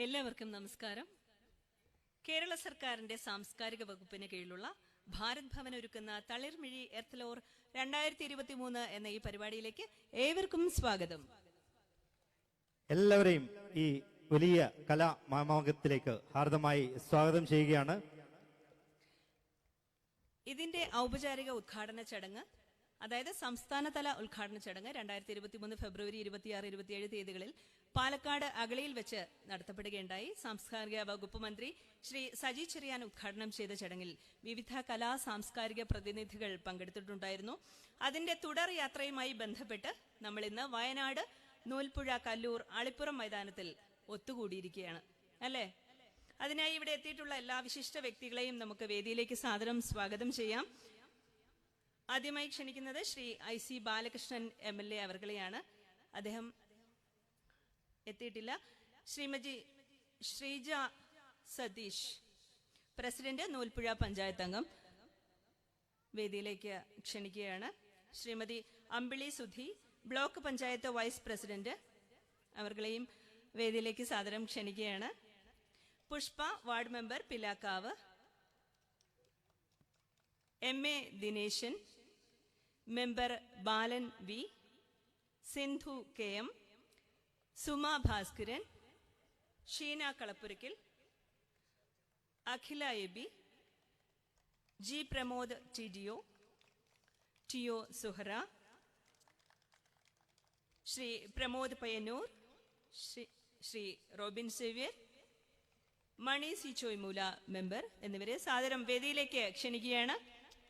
എല്ലാവർക്കും നമസ്കാരം. കേരള സർക്കാരിന്റെ സാംസ്കാരിക വകുപ്പിന് കീഴിലുള്ള ഭാരത് ഭവൻ ഒരുക്കുന്ന തളിർമിഴി എർത്തലോർ 2023 എന്ന ഈ പരിപാടിയിലേക്ക് ഏവർക്കും സ്വാഗതം. എല്ലാവരെയും ഈ വലിയ കലാമാമാങ്കത്തിലേക്ക് ഹാർദമായി സ്വാഗതം ചെയ്യുകയാണ്. ഇതിന്റെ ഔപചാരിക ഉദ്ഘാടന ചടങ്ങ്, അതായത് സംസ്ഥാനതല ഉദ്ഘാടന ചടങ്ങ് 2023 ഫെബ്രുവരി 26, 27 തീയതികളിൽ പാലക്കാട് അഗളിയിൽ വെച്ച് നടത്തപ്പെടുകയുണ്ടായി. സാംസ്കാരിക വകുപ്പ് മന്ത്രി ശ്രീ സജി ചെറിയാൻ ഉദ്ഘാടനം ചെയ്ത ചടങ്ങിൽ വിവിധ കലാ സാംസ്കാരിക പ്രതിനിധികൾ പങ്കെടുത്തിട്ടുണ്ടായിരുന്നു. അതിന്റെ തുടർ യാത്രയുമായി ബന്ധപ്പെട്ട് നമ്മൾ ഇന്ന് വയനാട് നൂൽപ്പുഴ, കല്ലൂർ, അളിപ്പുറം മൈതാനത്തിൽ ഒത്തുകൂടിയിരിക്കുകയാണ് അല്ലേ? അതിനായി ഇവിടെ എത്തിയിട്ടുള്ള എല്ലാ വിശിഷ്ട വ്യക്തികളെയും നമുക്ക് വേദിയിലേക്ക് സാദരം സ്വാഗതം ചെയ്യാം. ആദ്യമായി ക്ഷണിക്കുന്നത് ശ്രീ IC ബാലകൃഷ്ണൻ MLA അവർകളെയാണ്. അദ്ദേഹം എത്തിയിട്ടില്ല. ശ്രീമതി ശ്രീജ സതീഷ്, പ്രസിഡന്റ്, നൂൽപ്പുഴ പഞ്ചായത്ത് അംഗം, വേദിയിലേക്ക് ക്ഷണിക്കുകയാണ്. Shrimati Ambili Sudhi, block panchayat vice president, അവർകളെയും വേദിയിലേക്ക് സാദരം ക്ഷണിക്കുകയാണ്. Pushpa, ward member, Pilakkavu. MA Dineshan, member Balan V, Sindhu KM, Suma Bhaskaran, Sheena Kalappurakkal, Akhila AB, G Pramod TO Suhara, Shri Pramod Payyanur, Shri Robin Xavier, Mani C Choimoola member എന്നിവരെ സാദരം വേദിയിലേക്ക് ക്ഷണിക്കുകയാണ്.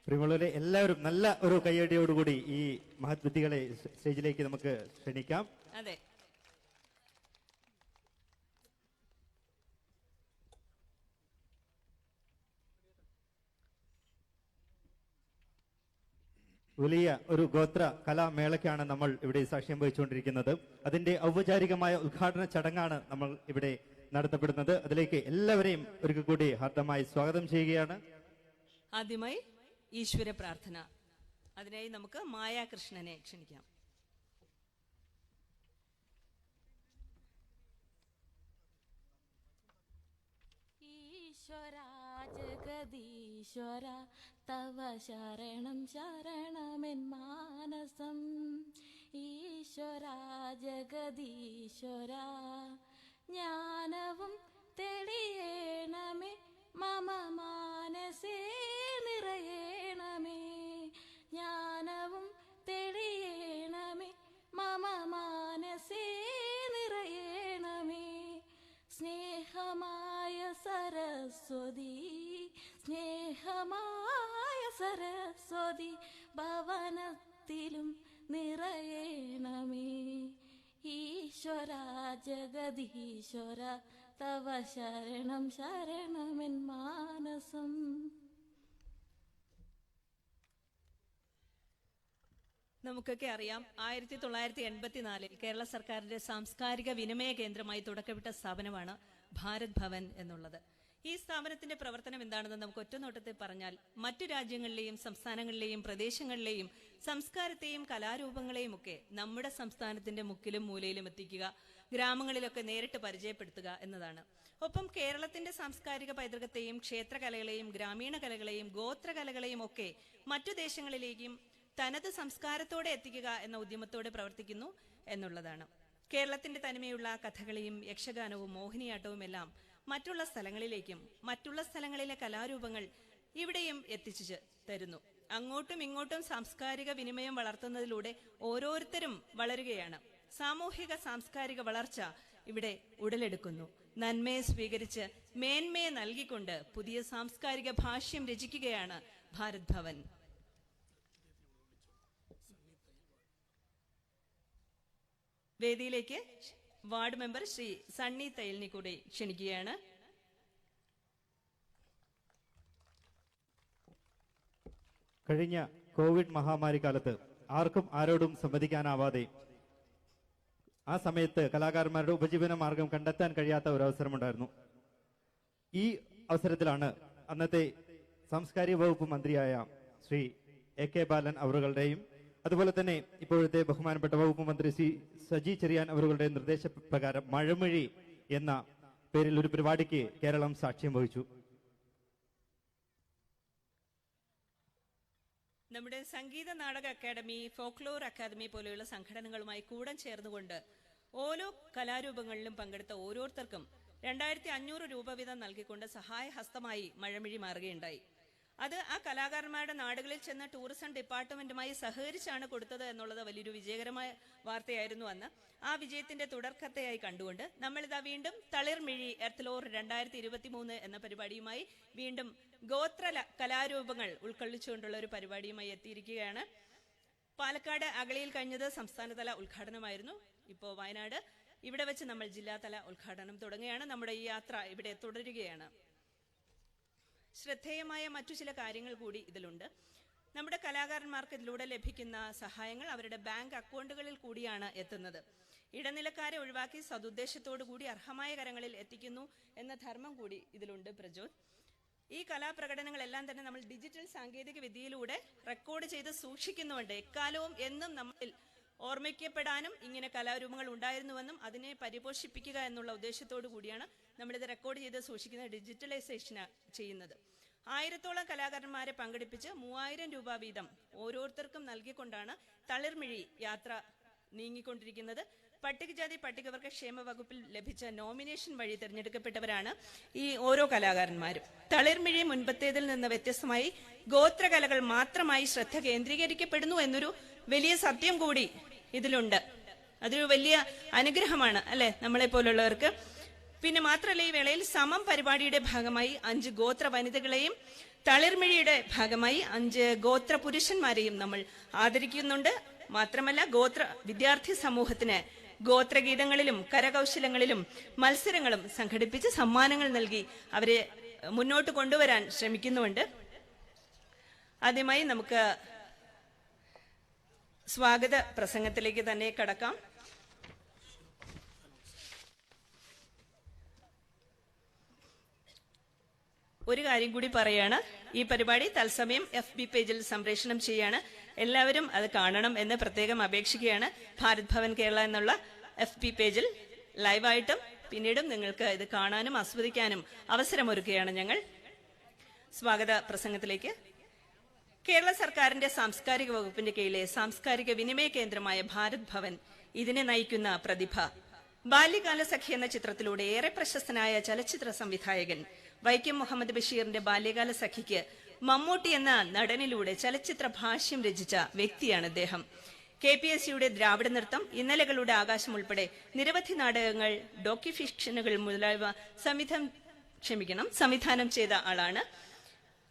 പ്രിയമുള്ളവരെ, എല്ലാവരും നല്ല ഒരു കയ്യടിയോടുകൂടി ഈ മഹത് വ്യക്തികളെ സ്റ്റേജിലേക്ക് നമുക്ക് ക്ഷണിക്കാം. അതെ, വലിയ ഒരു ഗോത്ര കലാമേളയ്ക്കാണ് നമ്മൾ ഇവിടെ സാക്ഷ്യം വഹിച്ചുകൊണ്ടിരിക്കുന്നത്. അതിന്റെ ഔപചാരികമായ ഉദ്ഘാടന ചടങ്ങാണ് നമ്മൾ ഇവിടെ നടത്തപ്പെടുന്നത്. അതിലേക്ക് എല്ലാവരെയും ഒരിക്കൽ കൂടി ഹാർദമായി സ്വാഗതം ചെയ്യുകയാണ്. ആദ്യമായി ഈശ്വര പ്രാർത്ഥന. അതിനായി നമുക്ക് മായാകൃഷ്ണനെ ക്ഷണിക്കാം. ഈശ്വര ജഗദീശ്വര തവ ശരണം ശരണമെൻ മാനസം. ഈശ്വര ജഗദീശ്വര ജ്ഞാനവും തെളിയേണമേ, മമ മാനസേ നിറയേണമേ. ജ്ഞാനവും തെളിയേണമേ, മമ മാനസേ നിറയേണമേ. സ്നേഹമായ സരസ്വതി, സ്നേഹമായ സരസ്വതി ഭവനത്തിലും നിറയേണമേ. ഈശ്വര ജഗദീശ്വര തവ ശരണം ശരണമെൻ മാനസം. നമുക്കൊക്കെ അറിയാം, 1984 കേരള സർക്കാരിന്റെ സാംസ്കാരിക വിനിമയ കേന്ദ്രമായി തുടക്കമിട്ട സ്ഥാപനമാണ് ഭാരത് ഭവൻ എന്നുള്ളത്. ഈ സ്ഥാപനത്തിന്റെ പ്രവർത്തനം എന്താണെന്ന് നമുക്ക് ഒറ്റനോട്ടത്തിൽ പറഞ്ഞാൽ, മറ്റു രാജ്യങ്ങളിലെയും സംസ്ഥാനങ്ങളിലെയും പ്രദേശങ്ങളിലെയും സംസ്കാരത്തെയും കലാരൂപങ്ങളെയും ഒക്കെ നമ്മുടെ സംസ്ഥാനത്തിന്റെ മുക്കിലും മൂലയിലും എത്തിക്കുക, ഗ്രാമങ്ങളിലൊക്കെ നേരിട്ട് പരിചയപ്പെടുത്തുക എന്നതാണ്. ഒപ്പം കേരളത്തിന്റെ സാംസ്കാരിക പൈതൃകത്തെയും ക്ഷേത്രകലകളെയും ഗ്രാമീണ കലകളെയും ഗോത്രകലകളെയും ഒക്കെ മറ്റു ദേശങ്ങളിലേക്കും തനത് സംസ്കാരത്തോടെ എത്തിക്കുക എന്ന ഉദ്യമത്തോടെ പ്രവർത്തിക്കുന്നു എന്നുള്ളതാണ്. കേരളത്തിന്റെ തനിമയുള്ള കഥകളിയും യക്ഷഗാനവും മോഹിനിയാട്ടവും എല്ലാം മറ്റുള്ള സ്ഥലങ്ങളിലേക്കും മറ്റുള്ള സ്ഥലങ്ങളിലെ കലാരൂപങ്ങൾ ഇവിടെയും എത്തിച്ചു തരുന്നു. അങ്ങോട്ടും ഇങ്ങോട്ടും സാംസ്കാരിക വിനിമയം വളർത്തുന്നതിലൂടെ ഓരോരുത്തരും വളരുകയാണ്. സാമൂഹിക സാംസ്കാരിക വളർച്ച ഇവിടെ ഉടലെടുക്കുന്നു. നന്മയെ സ്വീകരിച്ച് മേന്മയെ നൽകിക്കൊണ്ട് പുതിയ സാംസ്കാരിക ഭാഷ്യം രചിക്കുകയാണ് ഭാരത് ഭവൻ. വേദിയിലേക്ക് വാർഡ് മെമ്പർ ശ്രീ സണ്ണി തയ്യലിനെ കൂടി ക്ഷണിക്കുകയാണ്. കഴിഞ്ഞ കോവിഡ് മഹാമാരി കാലത്ത് ആർക്കും ആരോടും സംവദിക്കാനാവാതെ ആ സമയത്ത് കലാകാരന്മാരുടെ ഉപജീവന മാർഗം കണ്ടെത്താൻ കഴിയാത്ത ഒരു അവസരമുണ്ടായിരുന്നു. ഈ അവസരത്തിലാണ് അന്നത്തെ സാംസ്കാരിക വകുപ്പ് മന്ത്രിയായ ശ്രീ AK ബാലൻ അവറുകളുടെയും അതുപോലെ തന്നെ ഇപ്പോഴത്തെ ബഹുമാനപ്പെട്ട വകുപ്പ് മന്ത്രി ശ്രീ സജി ചെറിയാൻ അവരുടെ നിർദ്ദേശപ്രകാരം മഴമഴി എന്ന പേരിൽ ഒരു പരിപാടിക്ക് കേരളം സാക്ഷ്യം വഹിച്ചു. നമ്മുടെ Sangeetha Nataka academy, folklore academy പോലെയുള്ള സംഘടനകളുമായി കൂടെ ചേർന്നുകൊണ്ട് ഓരോ കലാരൂപങ്ങളിലും പങ്കെടുത്ത ഓരോരുത്തർക്കും 2500 രൂപ വീതം നൽകിക്കൊണ്ട് സഹായഹസ്തമായി മഴമിഴി മാറുകയുണ്ടായി. അത് ആ കലാകാരന്മാരുടെ നാടുകളിൽ ചെന്ന ടൂറിസം ഡിപ്പാർട്ട്മെന്റുമായി സഹകരിച്ചാണ് കൊടുത്തത് എന്നുള്ളത് വലിയൊരു വിജയകരമായ വാർത്തയായിരുന്നു അന്ന്. ആ വിജയത്തിന്റെ തുടർക്കഥയായി കണ്ടുകൊണ്ട് നമ്മളിതാ വീണ്ടും തളിർമിഴി എർത്തലോർ 2023 എന്ന പരിപാടിയുമായി വീണ്ടും ഗോത്ര കലാരൂപങ്ങൾ ഉൾക്കൊള്ളിച്ചുകൊണ്ടുള്ള ഒരു പരിപാടിയുമായി എത്തിയിരിക്കുകയാണ്. പാലക്കാട് അഗളിയിൽ കഴിഞ്ഞത് സംസ്ഥാനതല ഉദ്ഘാടനമായിരുന്നു. ഇപ്പോൾ വയനാട്, ഇവിടെ വെച്ച് നമ്മൾ ജില്ലാതല ഉദ്ഘാടനം തുടങ്ങുകയാണ്. നമ്മുടെ ഈ യാത്ര ഇവിടെ തുടരുകയാണ്. ശ്രദ്ധേയമായ മറ്റു ചില കാര്യങ്ങൾ കൂടി ഇതിലുണ്ട്. നമ്മുടെ കലാകാരന്മാർക്ക് ഇതിലൂടെ ലഭിക്കുന്ന സഹായങ്ങൾ അവരുടെ ബാങ്ക് അക്കൗണ്ടുകളിൽ കൂടിയാണ് എത്തുന്നത്. ഇടനിലക്കാരെ ഒഴിവാക്കി സതുദ്ദേശത്തോടു കൂടി അർഹമായ കരങ്ങളിൽ എത്തിക്കുന്നു എന്ന ധർമ്മം കൂടി ഇതിലുണ്ട്. പ്രജോദ്, ഈ കലാപ്രകടനങ്ങളെല്ലാം തന്നെ നമ്മൾ ഡിജിറ്റൽ സാങ്കേതിക വിദ്യയിലൂടെ റെക്കോർഡ് ചെയ്ത് സൂക്ഷിക്കുന്നുണ്ട്. എക്കാലവും എന്നും നമ്മളിൽ ഓർമ്മിക്കപ്പെടാനും ഇങ്ങനെ കലാരൂപങ്ങൾ ഉണ്ടായിരുന്നുവെന്നും അതിനെ പരിപോഷിപ്പിക്കുക എന്നുള്ള ഉദ്ദേശത്തോടു കൂടിയാണ് നമ്മളിത് റെക്കോർഡ് ചെയ്ത് സൂക്ഷിക്കുന്ന ഡിജിറ്റലൈസേഷൻ ചെയ്യുന്നത്. 1000ഓളം കലാകാരന്മാരെ പങ്കെടുപ്പിച്ച് 3000 രൂപ വീതം ഓരോരുത്തർക്കും നൽകിക്കൊണ്ടാണ് തളിർമിഴി യാത്ര നീങ്ങിക്കൊണ്ടിരിക്കുന്നത്. പട്ടികജാതി പട്ടികവർഗ ക്ഷേമ വകുപ്പിൽ ലഭിച്ച നോമിനേഷൻ വഴി തിരഞ്ഞെടുക്കപ്പെട്ടവരാണ് ഈ ഓരോ കലാകാരന്മാരും. തളിർമിഴി മുൻപത്തേതിൽ നിന്ന് വ്യത്യസ്തമായി ഗോത്രകലകൾ മാത്രമായി ശ്രദ്ധ കേന്ദ്രീകരിക്കപ്പെടുന്നു എന്നൊരു വലിയ സത്യം കൂടി ഇതിലുണ്ട്. അതൊരു വലിയ അനുഗ്രഹമാണ് അല്ലെ നമ്മളെ പോലുള്ളവർക്ക്. പിന്നെ മാത്രമല്ല, ഈ വേളയിൽ സമം പരിപാടിയുടെ ഭാഗമായി 5 ഗോത്ര വനിതകളെയും തളിർമിഴിയുടെ ഭാഗമായി 5 ഗോത്ര പുരുഷന്മാരെയും നമ്മൾ ആദരിക്കുന്നുണ്ട്. മാത്രമല്ല, ഗോത്ര വിദ്യാർത്ഥി സമൂഹത്തിന് ഗോത്രഗീതങ്ങളിലും കരകൗശലങ്ങളിലും മത്സരങ്ങളും സംഘടിപ്പിച്ച് സമ്മാനങ്ങൾ നൽകി അവരെ മുന്നോട്ട് കൊണ്ടുവരാൻ ശ്രമിക്കുന്നുണ്ട്. ആദ്യമായി നമുക്ക് സ്വാഗത പ്രസംഗത്തിലേക്ക് തന്നെ കടക്കാം. ഒരു കാര്യം കൂടി പറയാണ്, ഈ പരിപാടി തത്സമയം FB പേജിൽ സംപ്രേഷണം ചെയ്യാണ്. എല്ലാവരും അത് കാണണം എന്ന് പ്രത്യേകം അപേക്ഷിക്കുകയാണ്. ഭാരത് ഭവൻ കേരള എന്നുള്ള FB പേജിൽ ലൈവായിട്ടും പിന്നീടും നിങ്ങൾക്ക് ഇത് കാണാനും ആസ്വദിക്കാനും അവസരമൊരുക്കുകയാണ് ഞങ്ങൾ. സ്വാഗത പ്രസംഗത്തിലേക്ക്. കേരള സർക്കാരിന്റെ സാംസ്കാരിക വകുപ്പിന്റെ കീഴിലെ സാംസ്കാരിക വിനിമയ കേന്ദ്രമായ ഭാരത് ഭവൻ ഇതിനെ നയിക്കുന്ന പ്രതിഭ. ബാല്യകാല സഖി എന്ന ചിത്രത്തിലൂടെ ഏറെ പ്രശസ്തനായ ചലച്ചിത്ര സംവിധായകൻ വൈക്കം മുഹമ്മദ് ബഷീറിന്റെ ബാല്യകാല സഖിക്ക് മമ്മൂട്ടി എന്ന നടനിലൂടെ ചലച്ചിത്ര ഭാഷ്യം രചിച്ച വ്യക്തിയാണ് അദ്ദേഹം. KPSCയുടെ ദ്രാവിഡ നൃത്തം, ഇന്നലകളുടെ ആകാശം ഉൾപ്പെടെ നിരവധി നാടകങ്ങൾ, ഡോക്യുഫിക്ഷനുകൾ മുതലായവ സംവിധാനം ചെയ്ത ആളാണ്.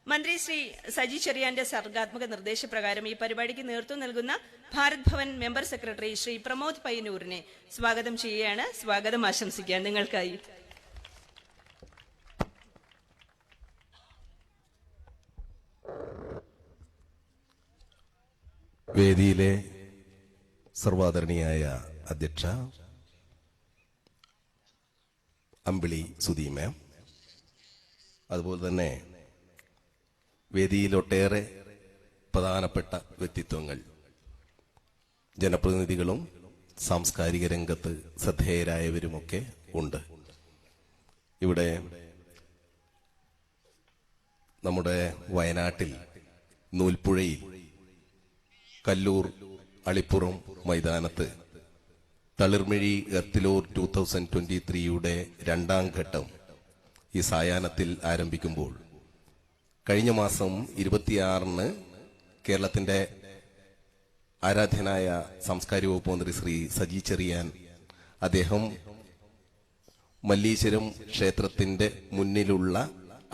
മന്ത്രി ശ്രീ സജി ചെറിയാന്റെ സർഗാത്മക നിർദ്ദേശപ്രകാരം ഈ പരിപാടിക്ക് നേതൃത്വം നൽകുന്ന ഭാരത് ഭവൻ മെമ്പർ സെക്രട്ടറി ശ്രീ പ്രമോദ് പയ്യന്നൂരിനെ സ്വാഗതം ചെയ്യുകയാണ്. സ്വാഗതം ആശംസിക്കാൻ നിങ്ങൾക്കായി. വേദിയിലെ സർവാദരണീയായ അധ്യക്ഷ അമ്പിളി സുധി മാം, അതുപോലെ തന്നെ വേദിയിലൊട്ടേറെ പ്രധാനപ്പെട്ട വ്യക്തിത്വങ്ങൾ, ജനപ്രതിനിധികളും സാംസ്കാരിക രംഗത്ത് ശ്രദ്ധേയരായവരുമൊക്കെ ഉണ്ട്. ഇവിടെ നമ്മുടെ വയനാട്ടിൽ നൂൽപ്പുഴയിൽ കല്ലൂർ അളിപ്പുറം മൈതാനത്ത് തളിർമിഴി എർത്തലോർ 2023യുടെ 2ാം ഘട്ടം ഈ സായാഹ്നത്തിൽ ആരംഭിക്കുമ്പോൾ കഴിഞ്ഞ മാസം 26-ന് കേരളത്തിന്റെ ആരാധ്യനായ സാംസ്കാരിക വകുപ്പ് മന്ത്രി ശ്രീ സജി ചെറിയാൻ അദ്ദേഹം മല്ലീശ്വരം ക്ഷേത്രത്തിന്റെ മുന്നിലുള്ള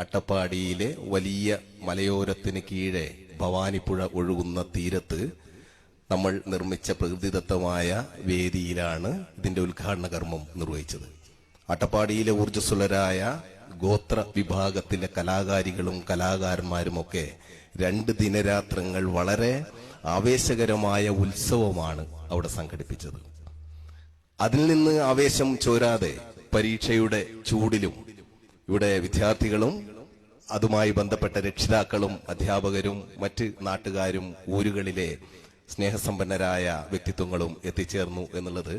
അട്ടപ്പാടിയിലെ വലിയ മലയോരത്തിന് കീഴെ ഭവാനിപ്പുഴ ഒഴുകുന്ന തീരത്ത് നമ്മൾ നിർമ്മിച്ച പ്രകൃതിദത്തമായ വേദിയിലാണ് ഇതിന്റെ ഉദ്ഘാടന കർമ്മം നിർവഹിച്ചത്. അട്ടപ്പാടിയിലെ ഊർജ്ജസ്വലരായ ഗോത്ര വിഭാഗത്തിലെ കലാകാരികളും കലാകാരന്മാരുമൊക്കെ 2 ദിനരാത്രങ്ങൾ വളരെ ആവേശകരമായ ഉത്സവമാണ് അവിടെ സംഘടിപ്പിച്ചത്. അതിൽ നിന്ന് ആവേശം ചോരാതെ പരീക്ഷയുടെ ചൂടിലും ഇവിടെ വിദ്യാർത്ഥികളും അതുമായി ബന്ധപ്പെട്ട രക്ഷിതാക്കളും അധ്യാപകരും മറ്റ് നാട്ടുകാരും ഊരുകളിലെ സ്നേഹസമ്പന്നരായ വ്യക്തിത്വങ്ങളും എത്തിച്ചേർന്നു എന്നുള്ളത്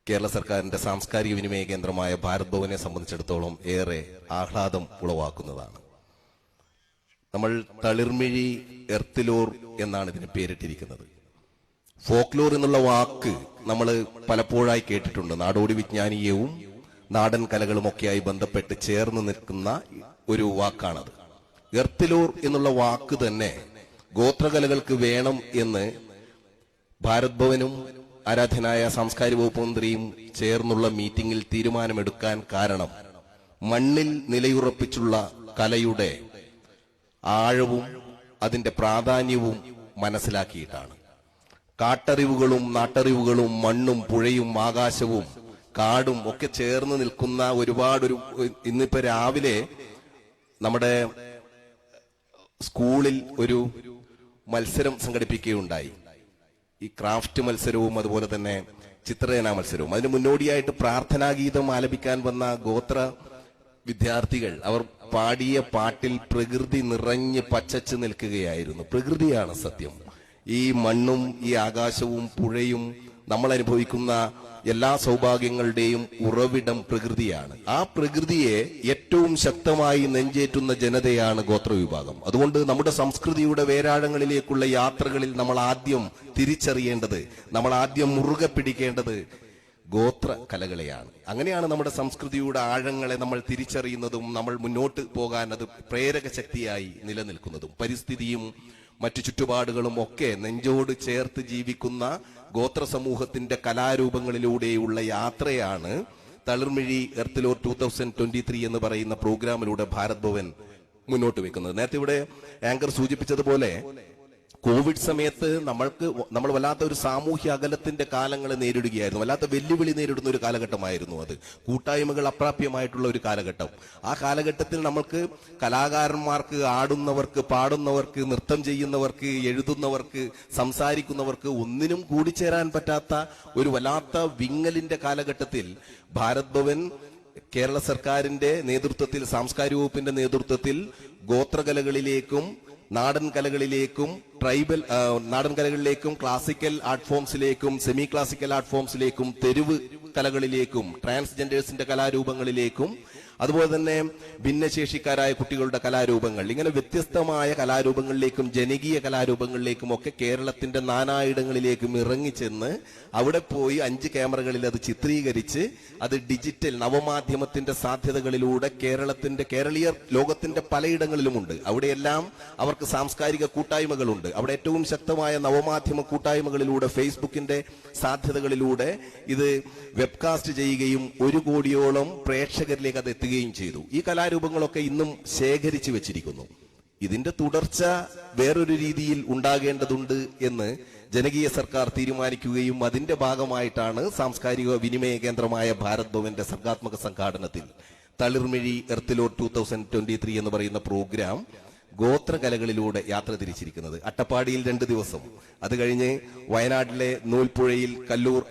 കേരള സർക്കാരിന്റെ സാംസ്കാരിക വിനിമയ കേന്ദ്രമായ ഭാരത് ഭവനെ സംബന്ധിച്ചിടത്തോളം ഏറെ ആഹ്ലാദം ഉളവാക്കുന്നതാണ്. നമ്മൾ തളിർമിഴി എർത്തിലോർ എന്നാണ് ഇതിന് പേരിട്ടിരിക്കുന്നത്. ഫോക്ലോർ എന്നുള്ള വാക്ക് നമ്മൾ പലപ്പോഴായി കേട്ടിട്ടുണ്ട്. നാടോടി വിജ്ഞാനീയവും നാടൻ കലകളുമൊക്കെയായി ബന്ധപ്പെട്ട് ചേർന്ന് നിൽക്കുന്ന ഒരു വാക്കാണത്. എർത്തിലോർ എന്നുള്ള വാക്ക് തന്നെ ഗോത്രകലകൾക്ക് വേണം എന്ന് ഭാരത് ഭവനും ആരാധ്യനായ സാംസ്കാരിക വകുപ്പ് മന്ത്രിയും ചേർന്നുള്ള മീറ്റിംഗിൽ തീരുമാനമെടുക്കാൻ കാരണം മണ്ണിൽ നിലയുറപ്പിച്ചുള്ള കലയുടെ ആഴവും അതിന്റെ പ്രാധാന്യവും മനസ്സിലാക്കിയിട്ടാണ്. കാട്ടറിവുകളും നാട്ടറിവുകളും മണ്ണും പുഴയും ആകാശവും കാടും ഒക്കെ ചേർന്ന് നിൽക്കുന്ന ഇന്നിപ്പോ രാവിലെ നമ്മുടെ സ്കൂളിൽ ഒരു മത്സരം സംഘടിപ്പിക്കുകയുണ്ടായി. ഈ ക്രാഫ്റ്റ് മത്സരവും അതുപോലെ തന്നെ ചിത്രരചനാ മത്സരവും. അതിന് മുന്നോടിയായിട്ട് പ്രാർത്ഥനാഗീതം ആലപിക്കാൻ വന്ന ഗോത്ര വിദ്യാർത്ഥികൾ അവർ പാടിയ പാട്ടിൽ പ്രകൃതി നിറഞ്ഞ് പച്ചച്ച് നിൽക്കുകയായിരുന്നു. പ്രകൃതിയാണ് സത്യം. ഈ മണ്ണും ഈ ആകാശവും പുഴയും നമ്മൾ അനുഭവിക്കുന്ന എല്ലാ സൗഭാഗ്യങ്ങളുടെയും ഉറവിടം പ്രകൃതിയാണ്. ആ പ്രകൃതിയെ ഏറ്റവും ശക്തമായി നെഞ്ചേറ്റുന്ന ജനതയാണ് ഗോത്രവിഭാഗം. അതുകൊണ്ട് നമ്മുടെ സംസ്കൃതിയുടെ വേരാഴങ്ങളിലേക്കുള്ള യാത്രകളിൽ നമ്മൾ ആദ്യം തിരിച്ചറിയേണ്ടത്, നമ്മൾ ആദ്യം മുറുകെ പിടിക്കേണ്ടത് ഗോത്ര കലകളെയാണ്. അങ്ങനെയാണ് നമ്മുടെ സംസ്കൃതിയുടെ ആഴങ്ങളെ നമ്മൾ തിരിച്ചറിയുന്നതും നമ്മൾ മുന്നോട്ട് പോകാൻ അത് പ്രേരക ശക്തിയായി നിലനിൽക്കുന്നതും. പരിസ്ഥിതിയും മറ്റു ചുറ്റുപാടുകളും ഒക്കെ നെഞ്ചോട് ചേർത്ത് ജീവിക്കുന്ന ഗോത്ര സമൂഹത്തിന്റെ കലാരൂപങ്ങളിലൂടെയുള്ള യാത്രയാണ് തളിർമിഴി എർത്തിലോർ 2023 എന്ന് പറയുന്ന പ്രോഗ്രാമിലൂടെ ഭാരത് ഭവൻ മുന്നോട്ട് വെക്കുന്നത്. നേരത്തെ ഇവിടെ ആങ്കർ സൂചിപ്പിച്ചതുപോലെ കോവിഡ് സമയത്ത് നമ്മൾ വല്ലാത്ത ഒരു സാമൂഹ്യ അകലത്തിന്റെ കാലങ്ങളെ നേരിടുകയായിരുന്നു. വല്ലാത്ത വെല്ലുവിളി നേരിടുന്ന ഒരു കാലഘട്ടമായിരുന്നു അത്. കൂട്ടായ്മകൾ അപ്രാപ്യമായിട്ടുള്ള ഒരു കാലഘട്ടം. ആ കാലഘട്ടത്തിൽ നമ്മൾക്ക് കലാകാരന്മാർക്ക്, ആടുന്നവർക്ക്, പാടുന്നവർക്ക്, നൃത്തം ചെയ്യുന്നവർക്ക്, എഴുതുന്നവർക്ക്, സംസാരിക്കുന്നവർക്ക് ഒന്നിനും കൂടിച്ചേരാൻ പറ്റാത്ത ഒരു വല്ലാത്ത വിങ്ങലിന്റെ കാലഘട്ടത്തിൽ ഭാരത് ഭവൻ കേരള സർക്കാരിന്റെ നേതൃത്വത്തിൽ, സാംസ്കാരിക വകുപ്പിന്റെ നേതൃത്വത്തിൽ ഗോത്രകലകളിലേക്കും നാടൻ കലകളിലേക്കും നാടൻ കലകളിലേക്കും ക്ലാസിക്കൽ ആർട്ട് ഫോംസിലേക്കും സെമി ക്ലാസിക്കൽ ആർട്ട് ഫോംസിലേക്കും തെരുവ് കലകളിലേക്കും ട്രാൻസ്ജെൻഡേഴ്സിന്റെ കലാരൂപങ്ങളിലേക്കും അതുപോലെ തന്നെ ഭിന്നശേഷിക്കാരായ കുട്ടികളുടെ കലാരൂപങ്ങൾ, ഇങ്ങനെ വ്യത്യസ്തമായ കലാരൂപങ്ങളിലേക്കും ജനകീയ കലാരൂപങ്ങളിലേക്കും ഒക്കെ കേരളത്തിന്റെ നാനായിടങ്ങളിലേക്കും ഇറങ്ങിച്ചെന്ന് അവിടെ പോയി 5 ക്യാമറകളിൽ അത് ചിത്രീകരിച്ച് അത് ഡിജിറ്റൽ നവമാധ്യമത്തിന്റെ സാധ്യതകളിലൂടെ കേരളീയർ ലോകത്തിന്റെ പലയിടങ്ങളിലുമുണ്ട്. അവിടെയെല്ലാം അവർക്ക് സാംസ്കാരിക കൂട്ടായ്മകളുണ്ട്. അവിടെ ഏറ്റവും ശക്തമായ നവമാധ്യമ കൂട്ടായ്മകളിലൂടെ, ഫേസ്ബുക്കിന്റെ സാധ്യതകളിലൂടെ ഇത് വെബ്കാസ്റ്റ് ചെയ്യുകയും 1 കോടിയോളം പ്രേക്ഷകരിലേക്ക് അത് എത്തുകയും ചെയ്തു. ഈ കലാരൂപങ്ങളൊക്കെ ഇന്നും ശേഖരിച്ചു വെച്ചിരിക്കുന്നു. ഇതിന്റെ തുടർച്ച വേറൊരു രീതിയിൽ ഉണ്ടാകേണ്ടതുണ്ട് എന്ന് ജനകീയ സർക്കാർ തീരുമാനിക്കുകയും അതിന്റെ ഭാഗമായിട്ടാണ് സാംസ്കാരിക വിനിമയ കേന്ദ്രമായ ഭാരത് ഭവന്റെ സർഗാത്മക സംഘാടനത്തിൽ തളിർമിഴി എർത്തിലോർ 2023 എന്ന് പറയുന്ന പ്രോഗ്രാം ഗോത്രകലകളിലൂടെ യാത്ര തിരിച്ചിരിക്കുന്നത്. അട്ടപ്പാടിയിൽ 2 ദിവസം, അത് കഴിഞ്ഞ് വയനാട്ടിലെ നൂൽപ്പുഴയിൽ, കല്ലൂർ,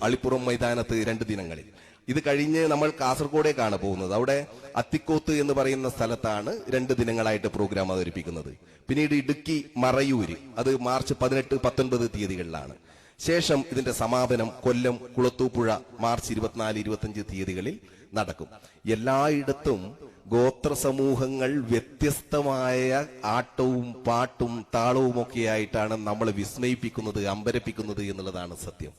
അളിപ്പുറം മൈതാനത്ത് 2 ദിനങ്ങളിൽ. ഇത് കഴിഞ്ഞ് നമ്മൾ കാസർഗോഡേക്കാണ് പോകുന്നത്. അവിടെ അത്തിക്കോത്ത് എന്ന് പറയുന്ന സ്ഥലത്താണ് 2 ദിനങ്ങളായിട്ട് പ്രോഗ്രാം അവതരിപ്പിക്കുന്നത്. പിന്നീട് ഇടുക്കി മറയൂര്, അത് മാർച്ച് 18, 19 തീയതികളിലാണ്. ശേഷം ഇതിന്റെ സമാപനം കൊല്ലം കുളത്തൂപ്പുഴ മാർച്ച് 24, 25 തീയതികളിൽ നടക്കും. എല്ലായിടത്തും ഗോത്ര സമൂഹങ്ങൾ വ്യത്യസ്തമായ ആട്ടവും പാട്ടും താളവും ഒക്കെ ആയിട്ടാണ് നമ്മളെ വിസ്മയിപ്പിക്കുന്നത്, അമ്പരപ്പിക്കുന്നത് എന്നുള്ളതാണ് സത്യം.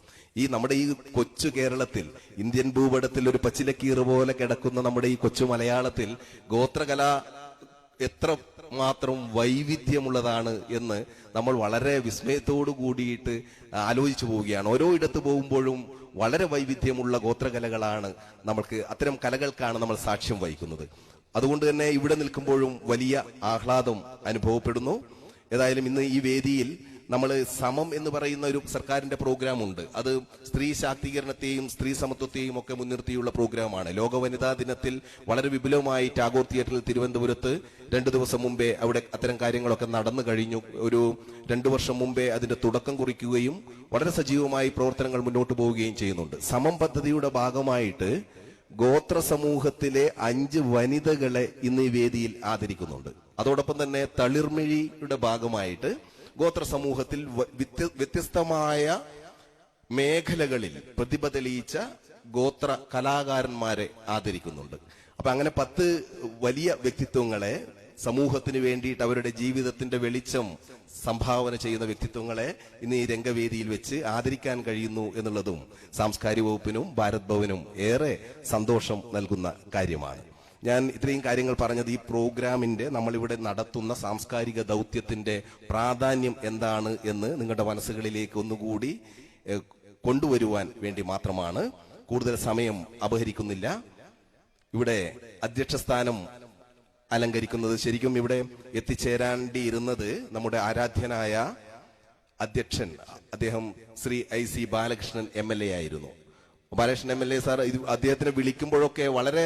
നമ്മുടെ ഈ കൊച്ചു കേരളത്തിൽ, ഇന്ത്യൻ ഭൂപടത്തിൽ ഒരു പച്ചിലക്കീറ് പോലെ കിടക്കുന്ന നമ്മുടെ ഈ കൊച്ചു മലയാളത്തിൽ ഗോത്രകല എത്ര മാത്രം വൈവിധ്യമുള്ളതാണ് എന്ന് നമ്മൾ വളരെ വിസ്മയത്തോടു കൂടിയിട്ട് ആലോചിച്ചു പോവുകയാണ്. ഓരോ ഇടത്ത് പോകുമ്പോഴും വളരെ വൈവിധ്യമുള്ള ഗോത്രകലകളാണ് നമ്മൾക്ക്, അത്തരം കലകൾക്കാണ് നമ്മൾ സാക്ഷ്യം വഹിക്കുന്നത്. അതുകൊണ്ട് തന്നെ ഇവിടെ നിൽക്കുമ്പോഴും വലിയ ആഹ്ലാദം അനുഭവപ്പെടുന്നു. ഏതായാലും ഇന്ന് ഈ വേദിയിൽ നമ്മൾ സമം എന്ന് പറയുന്ന ഒരു സർക്കാരിന്റെ പ്രോഗ്രാം ഉണ്ട്. അത് സ്ത്രീ ശാക്തീകരണത്തെയും സ്ത്രീ സമത്വത്തെയും ഒക്കെ മുൻനിർത്തിയുള്ള പ്രോഗ്രാമാണ്. ലോക വനിതാ ദിനത്തിൽ വളരെ വിപുലമായി ടാഗോർ തിയേറ്ററിൽ തിരുവനന്തപുരത്ത് 2 ദിവസം മുമ്പേ അവിടെ അത്തരം കാര്യങ്ങളൊക്കെ നടന്നു കഴിഞ്ഞു. ഒരു 2 വർഷം മുമ്പേ അതിന്റെ തുടക്കം കുറിക്കുകയും വളരെ സജീവമായി പ്രവർത്തനങ്ങൾ മുന്നോട്ട് പോവുകയും ചെയ്യുന്നുണ്ട്. സമം പദ്ധതിയുടെ ഭാഗമായിട്ട് ഗോത്ര സമൂഹത്തിലെ 5 വനിതകളെ ഇന്ന് ഈ വേദിയിൽ ആദരിക്കുന്നുണ്ട്. അതോടൊപ്പം തന്നെ തളിർമിഴിയുടെ ഭാഗമായിട്ട് ഗോത്ര സമൂഹത്തിൽ വ്യത്യസ്തമായ മേഖലകളിൽ പ്രതിഭ തെളിയിച്ച ഗോത്ര കലാകാരന്മാരെ ആദരിക്കുന്നുണ്ട്. അപ്പൊ അങ്ങനെ 10 വലിയ വ്യക്തിത്വങ്ങളെ, സമൂഹത്തിന് വേണ്ടിയിട്ട് അവരുടെ ജീവിതത്തിന്റെ വെളിച്ചം സംഭാവന ചെയ്യുന്ന വ്യക്തിത്വങ്ങളെ ഇന്ന് ഈ രംഗവേദിയിൽ വെച്ച് ആദരിക്കാൻ കഴിയുന്നു എന്നുള്ളതും സാംസ്കാരിക വകുപ്പിനും ഭാരത് ഭവനും ഏറെ സന്തോഷം നൽകുന്ന കാര്യമാണ്. ഞാൻ ഇത്രയും കാര്യങ്ങൾ പറഞ്ഞത് ഈ പ്രോഗ്രാമിന്റെ, നമ്മളിവിടെ നടത്തുന്ന സാംസ്കാരിക ദൗത്യത്തിന്റെ പ്രാധാന്യം എന്താണ് എന്ന് നിങ്ങളുടെ മനസ്സുകളിലേക്ക് ഒന്നുകൂടി കൊണ്ടുവരുവാൻ വേണ്ടി മാത്രമാണ്. കൂടുതൽ സമയം അപഹരിക്കുന്നില്ല. ഇവിടെ അധ്യക്ഷസ്ഥാനം അലങ്കരിക്കുന്നത്, ശരിക്കും ഇവിടെ എത്തിച്ചേരാണ്ടിയിരുന്നത് നമ്മുടെ ആരാധ്യനായ അധ്യക്ഷൻ, അദ്ദേഹം ശ്രീ IC ബാലകൃഷ്ണൻ MLA ആയിരുന്നു. ബാലകൃഷ്ണൻ MLA സാർ അദ്ദേഹത്തിനെ വിളിക്കുമ്പോഴൊക്കെ വളരെ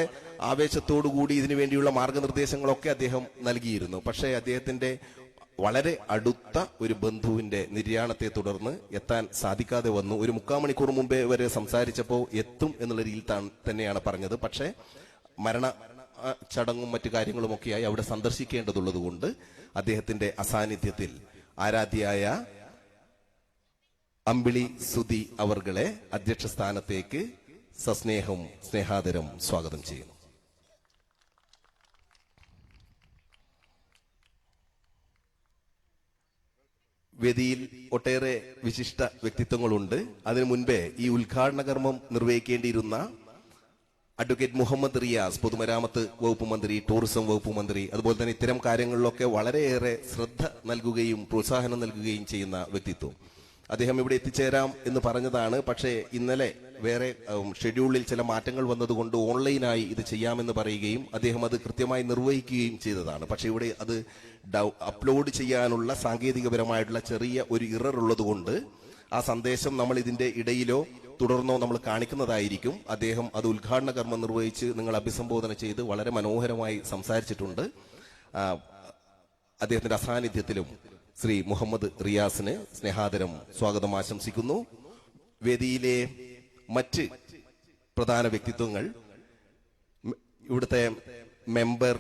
ആവേശത്തോടു കൂടി ഇതിനു വേണ്ടിയുള്ള മാർഗനിർദ്ദേശങ്ങളൊക്കെ അദ്ദേഹം നൽകിയിരുന്നു. പക്ഷേ അദ്ദേഹത്തിന്റെ വളരെ അടുത്ത ഒരു ബന്ധുവിന്റെ നിര്യാണത്തെ തുടർന്ന് എത്താൻ സാധിക്കാതെ വന്നു. ഒരു 3/4 മണിക്കൂർ മുമ്പേ വരെ സംസാരിച്ചപ്പോൾ എത്തും എന്നുള്ള രീതിയിൽ തന്നെയാണ് പറഞ്ഞത്. പക്ഷേ മരണ ചടങ്ങും മറ്റു കാര്യങ്ങളുമൊക്കെയായി അവിടെ സന്ദർശിക്കേണ്ടതുള്ളത് കൊണ്ട് അദ്ദേഹത്തിന്റെ അസാന്നിധ്യത്തിൽ ആരാധ്യയായ അമ്പിളി സുധി അവർകളെ അധ്യക്ഷ സ്ഥാനത്തേക്ക് സസ്നേഹം സ്നേഹാദരം സ്വാഗതം ചെയ്യുന്നു. വേദിയിൽ ഒട്ടേറെ വിശിഷ്ട വ്യക്തിത്വങ്ങളുണ്ട്. അതിനു മുൻപേ ഈ ഉദ്ഘാടന കർമ്മം നിർവഹിക്കേണ്ടിയിരുന്ന അഡ്വക്കേറ്റ് മുഹമ്മദ് റിയാസ്, പൊതുമരാമത്ത് വകുപ്പ് മന്ത്രി, ടൂറിസം വകുപ്പ് മന്ത്രി, അതുപോലെ തന്നെ ഇത്തരം കാര്യങ്ങളിലൊക്കെ വളരെയേറെ ശ്രദ്ധ നൽകുകയും പ്രോത്സാഹനം നൽകുകയും ചെയ്യുന്ന വ്യക്തിത്വം. അദ്ദേഹം ഇവിടെ എത്തിച്ചേരാം എന്ന് പറഞ്ഞതാണ്. പക്ഷേ ഇന്നലെ വേറെ ഷെഡ്യൂളിൽ ചില മാറ്റങ്ങൾ വന്നതുകൊണ്ട് ഓൺലൈനായി ഇത് ചെയ്യാമെന്ന് പറയുകയും അദ്ദേഹം അത് കൃത്യമായി നിർവഹിക്കുകയും ചെയ്തതാണ്. പക്ഷേ ഇവിടെ അത് അപ്ലോഡ് ചെയ്യാനുള്ള സാങ്കേതികപരമായിട്ടുള്ള ചെറിയ ഒരു ഇറർ ഉള്ളതുകൊണ്ട് ആ സന്ദേശം നമ്മൾ ഇതിന്റെ ഇടയിലോ തുടർന്നോ നമ്മൾ കാണിക്കുന്നതായിരിക്കും. അദ്ദേഹം അത് ഉദ്ഘാടന കർമ്മം നിർവഹിച്ച് നിങ്ങൾ അഭിസംബോധന ചെയ്ത് വളരെ മനോഹരമായി സംസാരിച്ചിട്ടുണ്ട്. അദ്ദേഹത്തിന്റെ അസാന്നിധ്യത്തിലും ശ്രീ മുഹമ്മദ് റിയാസിന് സ്നേഹാദരം സ്വാഗതം ആശംസിക്കുന്നു. വേദിയിലെ മറ്റ് പ്രധാന വ്യക്തിത്വങ്ങൾ, ഇവിടുത്തെ മെമ്പർ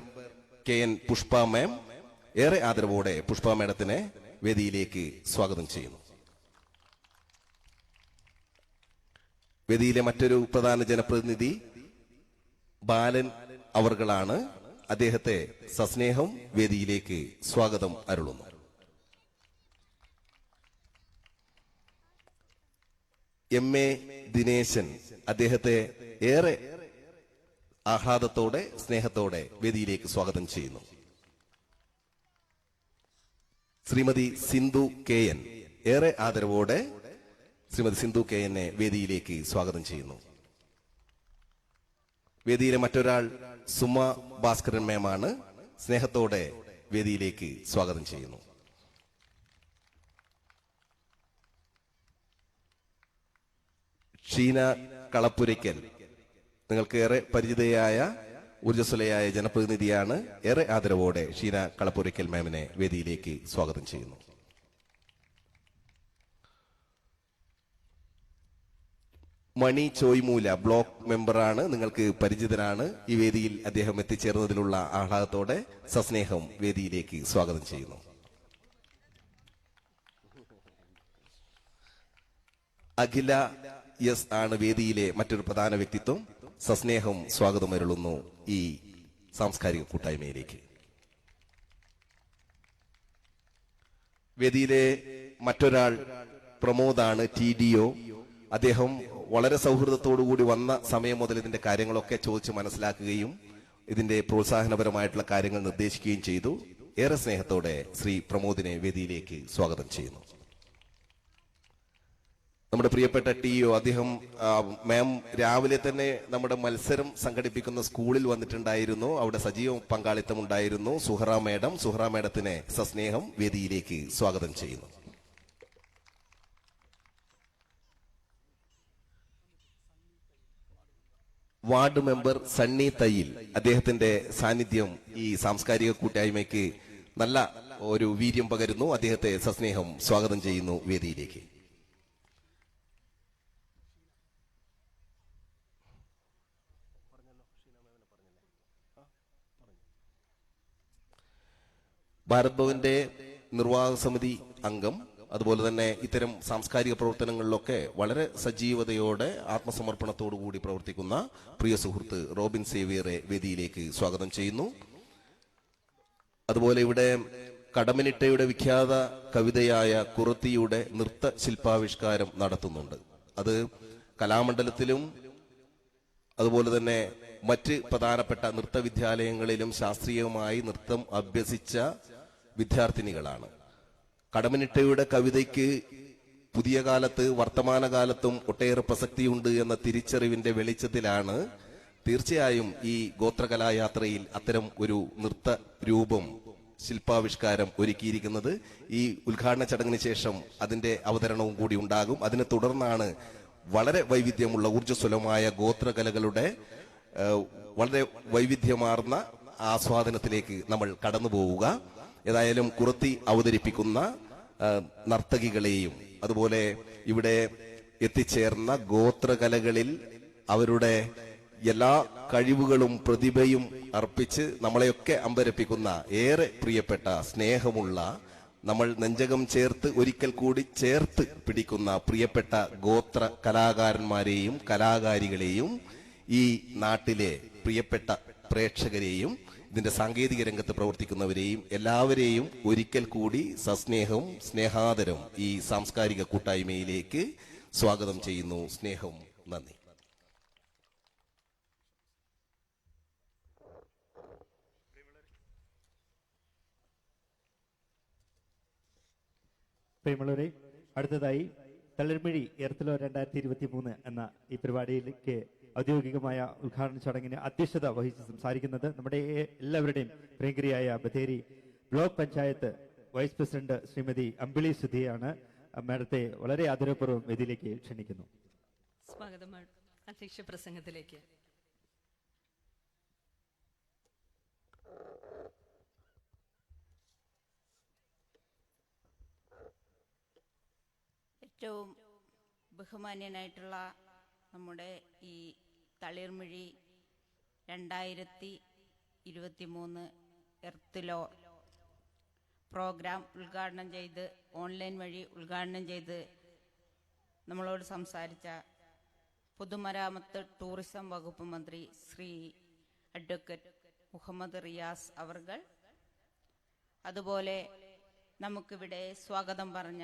KN പുഷ്പ മാം, ഏറെ ആദരവോടെ പുഷ്പ മാഡത്തിനെ വേദിയിലേക്ക് സ്വാഗതം ചെയ്യുന്നു. വേദിയിലെ മറ്റൊരു പ്രധാന ജനപ്രതിനിധി ബാലൻ അവർകളാണ്. അദ്ദേഹത്തെ സസ്നേഹം വേദിയിലേക്ക് സ്വാഗതം അരുളുന്നു. MA ദിനേശൻ, അദ്ദേഹത്തെ ഏറെ ആഹ്ലാദത്തോടെ സ്നേഹത്തോടെ വേദിയിലേക്ക് സ്വാഗതം ചെയ്യുന്നു. ശ്രീമതി സിന്ധു KN, ഏറെ ആദരവോടെ ശ്രീമതി സിന്ധു KN വേദിയിലേക്ക് സ്വാഗതം ചെയ്യുന്നു. വേദിയിലെ മറ്റൊരാൾ സുമ ഭാസ്കരൻ മേമാണ്. സ്നേഹത്തോടെ വേദിയിലേക്ക് സ്വാഗതം ചെയ്യുന്നു. ഷീന കളപ്പുരയ്ക്കൽ, നിങ്ങൾക്ക് ഏറെ പരിചിതയായ ഊർജ്ജസ്വലയായ ജനപ്രതിനിധിയാണ്. ഏറെ ആദരവോടെ ഷീന കളപ്പുരയ്ക്കൽ മാമിനെ വേദിയിലേക്ക് സ്വാഗതം ചെയ്യുന്നു. മണി ചോയ്മൂല ബ്ലോക്ക് മെമ്പറാണ്, നിങ്ങൾക്ക് പരിചിതനാണ്. ഈ വേദിയിൽ അദ്ദേഹം എത്തിച്ചേർന്നതിലുള്ള ആഹ്ലാദത്തോടെ സസ്നേഹം വേദിയിലേക്ക് സ്വാഗതം ചെയ്യുന്നു. അഖില എസ് ആണ് വേദിയിലെ മറ്റൊരു പ്രധാന വ്യക്തിത്വം. സസ്നേഹം സ്വാഗതം അരുളുന്നു ഈ സാംസ്കാരിക കൂട്ടായ്മയിലേക്ക്. വേദിയിലെ മറ്റൊരാൾ പ്രമോദാണ്, TDO. അദ്ദേഹം വളരെ സൗഹൃദത്തോടുകൂടി വന്ന സമയം മുതൽ ഇതിന്റെ കാര്യങ്ങളൊക്കെ ചോദിച്ച് മനസ്സിലാക്കുകയും ഇതിന്റെ പ്രോത്സാഹനപരമായിട്ടുള്ള കാര്യങ്ങൾ നിർദ്ദേശിക്കുകയും ചെയ്തു. ഏറെ സ്നേഹത്തോടെ ശ്രീ പ്രമോദിനെ വേദിയിലേക്ക് സ്വാഗതം ചെയ്യുന്നു. നമ്മുടെ പ്രിയപ്പെട്ട TO, അദ്ദേഹം മാം രാവിലെ തന്നെ നമ്മുടെ മത്സരം സംഘടിപ്പിക്കുന്ന സ്കൂളിൽ വന്നിട്ടുണ്ടായിരുന്നു. അവിടെ സജീവ പങ്കാളിത്തം ഉണ്ടായിരുന്നു. സുഹറ മേഡത്തിനെ സസ്നേഹം വേദിയിലേക്ക് സ്വാഗതം ചെയ്യുന്നു. വാർഡ് മെമ്പർ സണ്ണി തയ്യിൽ, അദ്ദേഹത്തിന്റെ സാന്നിധ്യം ഈ സാംസ്കാരിക കൂട്ടായ്മയ്ക്ക് നല്ല ഒരു വീര്യം പകരുന്നു. അദ്ദേഹത്തെ സസ്നേഹം സ്വാഗതം ചെയ്യുന്നു വേദിയിലേക്ക്. ഭാരത് ഭവന്റെ നിർവാഹക സമിതി അംഗം അതുപോലെ തന്നെ ഇത്തരം സാംസ്കാരിക പ്രവർത്തനങ്ങളിലൊക്കെ വളരെ സജീവതയോടെ ആത്മസമർപ്പണത്തോടു കൂടി പ്രവർത്തിക്കുന്ന പ്രിയ സുഹൃത്ത് റോബിൻ സേവിയറെ വേദിയിലേക്ക് സ്വാഗതം ചെയ്യുന്നു. അതുപോലെ ഇവിടെ കടമ്മനിട്ടയുടെ വിഖ്യാത കവിതയായ കുറത്തിയുടെ നൃത്ത ശില്പാവിഷ്കാരം നടത്തുന്നുണ്ട്. അത് കലാമണ്ഡലത്തിലും അതുപോലെ തന്നെ മറ്റ് പ്രധാനപ്പെട്ട നൃത്തവിദ്യാലയങ്ങളിലും ശാസ്ത്രീയമായി നൃത്തം അഭ്യസിച്ച വിദ്യാർത്ഥിനികളാണ്. കടമ്മനിട്ടയുടെ കവിതയ്ക്ക് പുതിയ കാലത്ത് വർത്തമാനകാലത്തും ഒട്ടേറെ പ്രസക്തിയുണ്ട് എന്ന തിരിച്ചറിവിന്റെ വെളിച്ചത്തിലാണ് തീർച്ചയായും ഈ ഗോത്രകലായാത്രയിൽ അത്തരം ഒരു നൃത്ത രൂപം ശില്പാവിഷ്കാരം ഒരുക്കിയിരിക്കുന്നത്. ഈ ഉദ്ഘാടന ചടങ്ങിന് ശേഷം അതിന്റെ അവതരണവും കൂടി ഉണ്ടാകും. അതിനെ തുടർന്നാണ് വളരെ വൈവിധ്യമുള്ള ഊർജ്ജസ്വലമായ ഗോത്രകലകളുടെ വളരെ വൈവിധ്യമാർന്ന ആസ്വാദനത്തിലേക്ക് നമ്മൾ കടന്നു പോവുക. ഏതായാലും കുറത്തി അവതരിപ്പിക്കുന്ന നർത്തകികളെയും അതുപോലെ ഇവിടെ എത്തിച്ചേർന്ന ഗോത്രകലകളിൽ അവരുടെ എല്ലാ കഴിവുകളും പ്രതിഭയും അർപ്പിച്ച് നമ്മളെയൊക്കെ അമ്പരപ്പിക്കുന്ന ഏറെ പ്രിയപ്പെട്ട സ്നേഹമുള്ള നമ്മൾ നെഞ്ചകം ചേർത്ത് ഒരിക്കൽ കൂടി ചേർത്ത് പിടിക്കുന്ന പ്രിയപ്പെട്ട ഗോത്ര കലാകാരന്മാരെയും കലാകാരികളെയും ഈ നാട്ടിലെ പ്രിയപ്പെട്ട പ്രേക്ഷകരെയും ഇതിന്റെ സാങ്കേതിക രംഗത്ത് പ്രവർത്തിക്കുന്നവരെയും എല്ലാവരെയും ഒരിക്കൽ കൂടി സസ്നേഹവും സ്നേഹാദരം ഈ സാംസ്കാരിക കൂട്ടായ്മയിലേക്ക് സ്വാഗതം ചെയ്യുന്നു. സ്നേഹം, നന്ദി. പ്രിയമുള്ളവരെ, അടുത്തതായി തളിർമിഴി എർത്തലോ 2023 എന്ന ഈ പരിപാടിയിലേക്ക് ഔദ്യോഗികമായ ഉദ്ഘാടന ചടങ്ങിന് അധ്യക്ഷത വഹിച്ച് സംസാരിക്കുന്നത് നമ്മുടെ എല്ലാവരുടെയും പ്രിയങ്കരിയായ Bathery block panchayat vice president Shrimati Ambili സുധിയാണ്. മാഡത്തെ വളരെ ആദരപൂർവ്വം വേദിയിലേക്ക് ക്ഷണിക്കുന്നു. സ്വാഗതം അധ്യക്ഷ പ്രസംഗത്തിലേക്ക്. ഏറ്റവും ബഹുമാന്യനായിട്ടുള്ള നമ്മുടെ ഈ തളിർമിഴി 2023 എർത്ത് ലോ പ്രോഗ്രാം ഉദ്ഘാടനം ചെയ്ത് ഓൺലൈൻ വഴി ഉദ്ഘാടനം ചെയ്ത് നമ്മളോട് സംസാരിച്ച പൊതുമരാമത്ത് ടൂറിസം വകുപ്പ് മന്ത്രി ശ്രീ അഡ്വക്കേറ്റ് മുഹമ്മദ് റിയാസ് അവർകൾ, അതുപോലെ നമുക്കിവിടെ സ്വാഗതം പറഞ്ഞ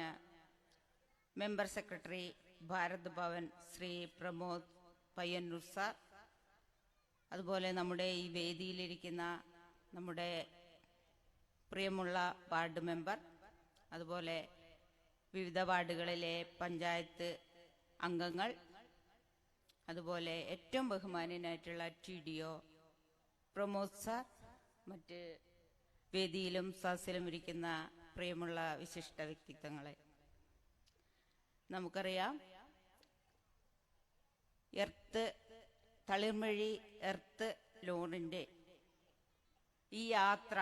member secretary Bharat Bhavan Shri Pramod Payyanur sir, അതുപോലെ നമ്മുടെ ഈ വേദിയിലിരിക്കുന്ന നമ്മുടെ പ്രിയമുള്ള വാർഡ് മെമ്പർ, അതുപോലെ വിവിധ വാർഡുകളിലെ പഞ്ചായത്ത് അംഗങ്ങൾ, അതുപോലെ ഏറ്റവും ബഹുമാന്യനായിട്ടുള്ള TDO പ്രമോദ് സാർ, മറ്റ് വേദിയിലും സദസ്സിലും ഇരിക്കുന്ന പ്രിയമുള്ള വിശിഷ്ട വ്യക്തിത്വങ്ങളെ, നമുക്കറിയാം തളിർമഴി എർത്ത് ലോണിന്റെ ഈ യാത്ര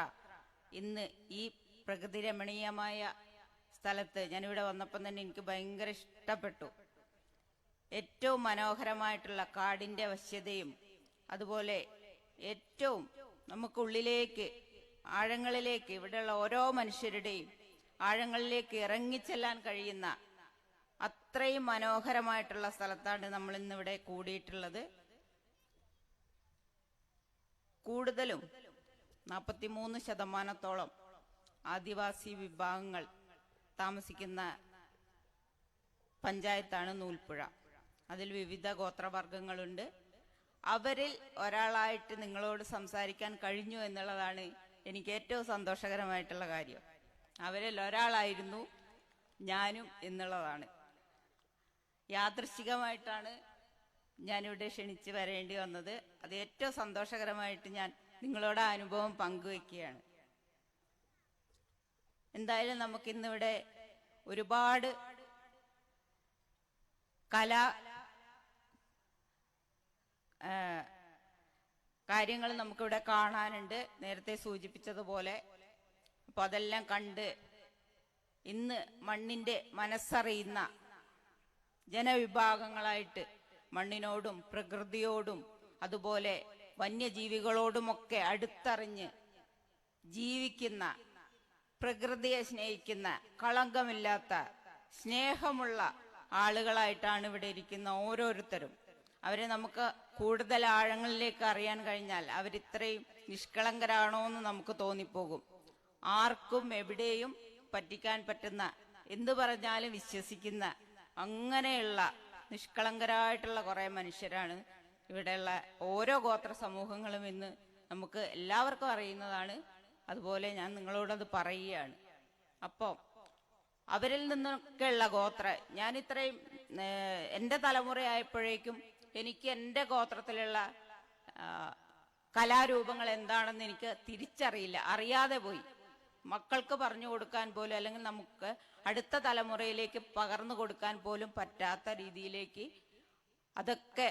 ഇന്ന് ഈ പ്രകൃതി രമണീയമായ സ്ഥലത്ത് ഞാനിവിടെ വന്നപ്പം തന്നെ എനിക്ക് ഭയങ്കര ഇഷ്ടപ്പെട്ടു. ഏറ്റവും മനോഹരമായിട്ടുള്ള കാടിന്റെ വശ്യതയും അതുപോലെ ഏറ്റവും നമുക്കുള്ളിലേക്ക് ആഴങ്ങളിലേക്ക് ഇവിടെയുള്ള ഓരോ മനുഷ്യരുടെയും ആഴങ്ങളിലേക്ക് ഇറങ്ങിച്ചെല്ലാൻ കഴിയുന്ന അത്രയും മനോഹരമായിട്ടുള്ള സ്ഥലത്താണ് നമ്മൾ ഇന്നിവിടെ കൂടിയിട്ടുള്ളത്. കൂടുതലും 43% ആദിവാസി വിഭാഗങ്ങൾ താമസിക്കുന്ന പഞ്ചായത്താണ് നൂൽപ്പുഴ. അതിൽ വിവിധ ഗോത്രവർഗങ്ങളുണ്ട്. അവരിൽ ഒരാളായിട്ട് നിങ്ങളോട് സംസാരിക്കാൻ കഴിഞ്ഞു എന്നുള്ളതാണ് എനിക്ക് ഏറ്റവും സന്തോഷകരമായിട്ടുള്ള കാര്യം. അവരിൽ ഒരാളായിരുന്നു ഞാനും എന്നുള്ളതാണ്. യാദൃശ്ചികമായിട്ടാണ് ഞാനിവിടെ ക്ഷണിച്ച് വരേണ്ടി വന്നത്. അത് ഏറ്റവും സന്തോഷകരമായിട്ട് ഞാൻ നിങ്ങളോട് ആ അനുഭവം പങ്കുവെക്കുകയാണ്. എന്തായാലും നമുക്കിന്നിവിടെ ഒരുപാട് കാര്യങ്ങൾ നമുക്കിവിടെ കാണാനുണ്ട്, നേരത്തെ സൂചിപ്പിച്ചതുപോലെ. അപ്പൊ അതെല്ലാം കണ്ട് ഇന്ന് മണ്ണിന്റെ മനസ്സറിയുന്ന ജനവിഭാഗങ്ങളായിട്ട് മണ്ണിനോടും പ്രകൃതിയോടും അതുപോലെ വന്യജീവികളോടുമൊക്കെ അടുത്തറിഞ്ഞ് ജീവിക്കുന്ന, പ്രകൃതിയെ സ്നേഹിക്കുന്ന, കളങ്കമില്ലാത്ത സ്നേഹമുള്ള ആളുകളായിട്ടാണ് ഇവിടെ ഇരിക്കുന്ന ഓരോരുത്തരും. അവരെ നമുക്ക് കൂടുതൽ ആഴങ്ങളിലേക്ക് അറിയാൻ കഴിഞ്ഞാൽ അവരിത്രയും നിഷ്കളങ്കരാണോ എന്ന് നമുക്ക് തോന്നിപ്പോകും. ആർക്കും എവിടെയും പറ്റിക്കാൻ പറ്റുന്ന, എന്തു പറഞ്ഞാലും വിശ്വസിക്കുന്ന അങ്ങനെയുള്ള നിഷ്കളങ്കരായിട്ടുള്ള കുറെ മനുഷ്യരാണ് ഇവിടെയുള്ള ഓരോ ഗോത്ര സമൂഹങ്ങളും എന്ന് നമുക്ക് എല്ലാവർക്കും അറിയുന്നതാണ്. അതുപോലെ ഞാൻ നിങ്ങളോടത് പറയുകയാണ്. അപ്പോൾ അവരിൽ നിന്നൊക്കെയുള്ള ഞാൻ ഇത്രയും എൻ്റെ തലമുറയായപ്പോഴേക്കും എനിക്ക് എൻ്റെ ഗോത്രത്തിലുള്ള കലാരൂപങ്ങൾ എന്താണെന്ന് എനിക്ക് തിരിച്ചറിയില്ല, അറിയാതെ പോയി. മക്കൾക്ക് പറഞ്ഞു കൊടുക്കാൻ പോലും, അല്ലെങ്കിൽ നമുക്ക് അടുത്ത തലമുറയിലേക്ക് പകർന്നു കൊടുക്കാൻ പോലും പറ്റാത്ത രീതിയിലേക്ക് അതൊക്കെ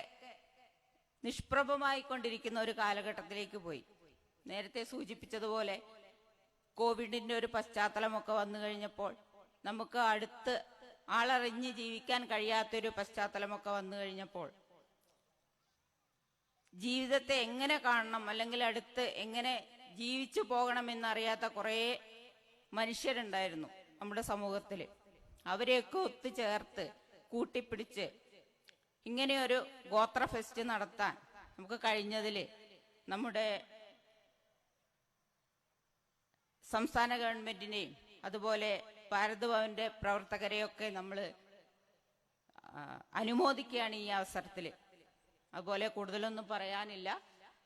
നിഷ്പ്രഭമായിക്കൊണ്ടിരിക്കുന്ന ഒരു കാലഘട്ടത്തിലേക്ക് പോയി. നേരത്തെ സൂചിപ്പിച്ചതുപോലെ കോവിഡിന്റെ ഒരു പശ്ചാത്തലമൊക്കെ വന്നു കഴിഞ്ഞപ്പോൾ നമുക്ക് അടുത്ത് ആളറിഞ്ഞ് ജീവിക്കാൻ കഴിയാത്തൊരു പശ്ചാത്തലമൊക്കെ വന്നു കഴിഞ്ഞപ്പോൾ ജീവിതത്തെ എങ്ങനെ കാണണം, അല്ലെങ്കിൽ അടുത്ത് എങ്ങനെ ജീവിച്ചു പോകണമെന്നറിയാത്ത കുറേ മനുഷ്യരുണ്ടായിരുന്നു നമ്മുടെ സമൂഹത്തിൽ. അവരെയൊക്കെ ഒത്തുചേർത്ത് കൂട്ടിപ്പിടിച്ച് ഇങ്ങനെയൊരു ഗോത്ര ഫെസ്റ്റ് നടത്താൻ നമുക്ക് കഴിഞ്ഞതിൽ നമ്മുടെ സംസ്ഥാന ഗവൺമെന്റിനെയും അതുപോലെ ഭാരത് ഭവന്റെ പ്രവർത്തകരെയൊക്കെ നമ്മൾ അനുമോദിക്കുകയാണ് ഈ അവസരത്തിൽ. അതുപോലെ കൂടുതലൊന്നും പറയാനില്ല.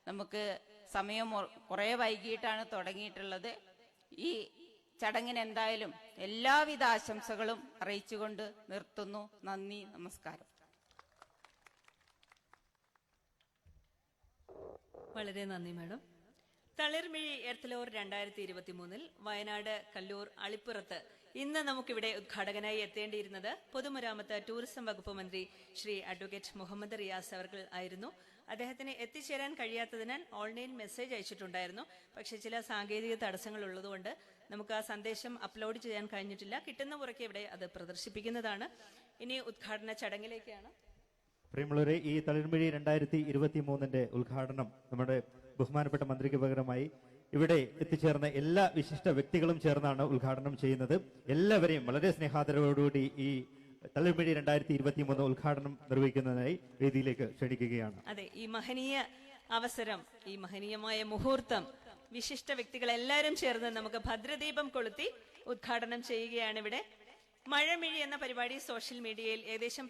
നമുക്ക് സമയം കുറെ വൈകിട്ടാണ് തുടങ്ങിയിട്ടുള്ളത്. ഈ ചടങ്ങിന് എന്തായാലും എല്ലാവിധ ആശംസകളും അറിയിച്ചുകൊണ്ട് നിർത്തുന്നു. നന്ദി, നമസ്കാരം. വളരെ നന്ദി മാഡം. തളിർമിഴി എർത്തലോർ 2023 വയനാട് കല്ലൂർ അളിപ്പുറത്ത് ഇന്ന് നമുക്കിവിടെ ഉദ്ഘാടകനായി എത്തേണ്ടിയിരുന്നത് പൊതുമരാമത്ത് ടൂറിസം വകുപ്പ് മന്ത്രി ശ്രീ അഡ്വക്കേറ്റ് മുഹമ്മദ് റിയാസ് അവർ ആയിരുന്നു. അദ്ദേഹത്തിന് എത്തിച്ചേരാൻ കഴിയാത്തതിനാൽ ഓൺലൈൻ മെസ്സേജ് അയച്ചിട്ടുണ്ടായിരുന്നു. പക്ഷെ ചില സാങ്കേതിക തടസ്സങ്ങൾ ഉള്ളതുകൊണ്ട് നമുക്ക് ആ സന്ദേശം അപ്ലോഡ് ചെയ്യാൻ കഴിഞ്ഞിട്ടില്ല. കിട്ടുന്ന പുറകെ ഇവിടെ അത് പ്രദർശിപ്പിക്കുന്നതാണ്. ഇനി ഉദ്ഘാടന ചടങ്ങിലേക്കാണ്. പ്രിയമുള്ളവരെ, ഈ തളിർമിഴി 2023 ഉദ്ഘാടനം നമ്മുടെ ബഹുമാനപ്പെട്ട മന്ത്രിക്ക് പകരമായി ഇവിടെ എത്തിച്ചേർന്ന എല്ലാ വിശിഷ്ട വ്യക്തികളും ചേർന്നാണ് ഉദ്ഘാടനം ചെയ്യുന്നത്. എല്ലാവരെയും വളരെ സ്നേഹാദരവോടുകൂടി ഈ തളിർമിഴി 2023 ഉദ്ഘാടനം നിർവഹിക്കുന്നതിനായി വേദിയിലേക്ക് ക്ഷണിക്കുകയാണ്. അതെ, ഈ മഹനീയ അവസരം, ഈ മഹനീയമായ മുഹൂർത്തം വിശിഷ്ട വ്യക്തികൾ എല്ലാവരും ചേർന്ന് നമുക്ക് ഭദ്രദീപം കൊളുത്തി ഉദ്ഘാടനം ചെയ്യുകയാണ്. ഇവിടെ മഴമിഴി എന്ന പരിപാടി സോഷ്യൽ മീഡിയയിൽ ഏകദേശം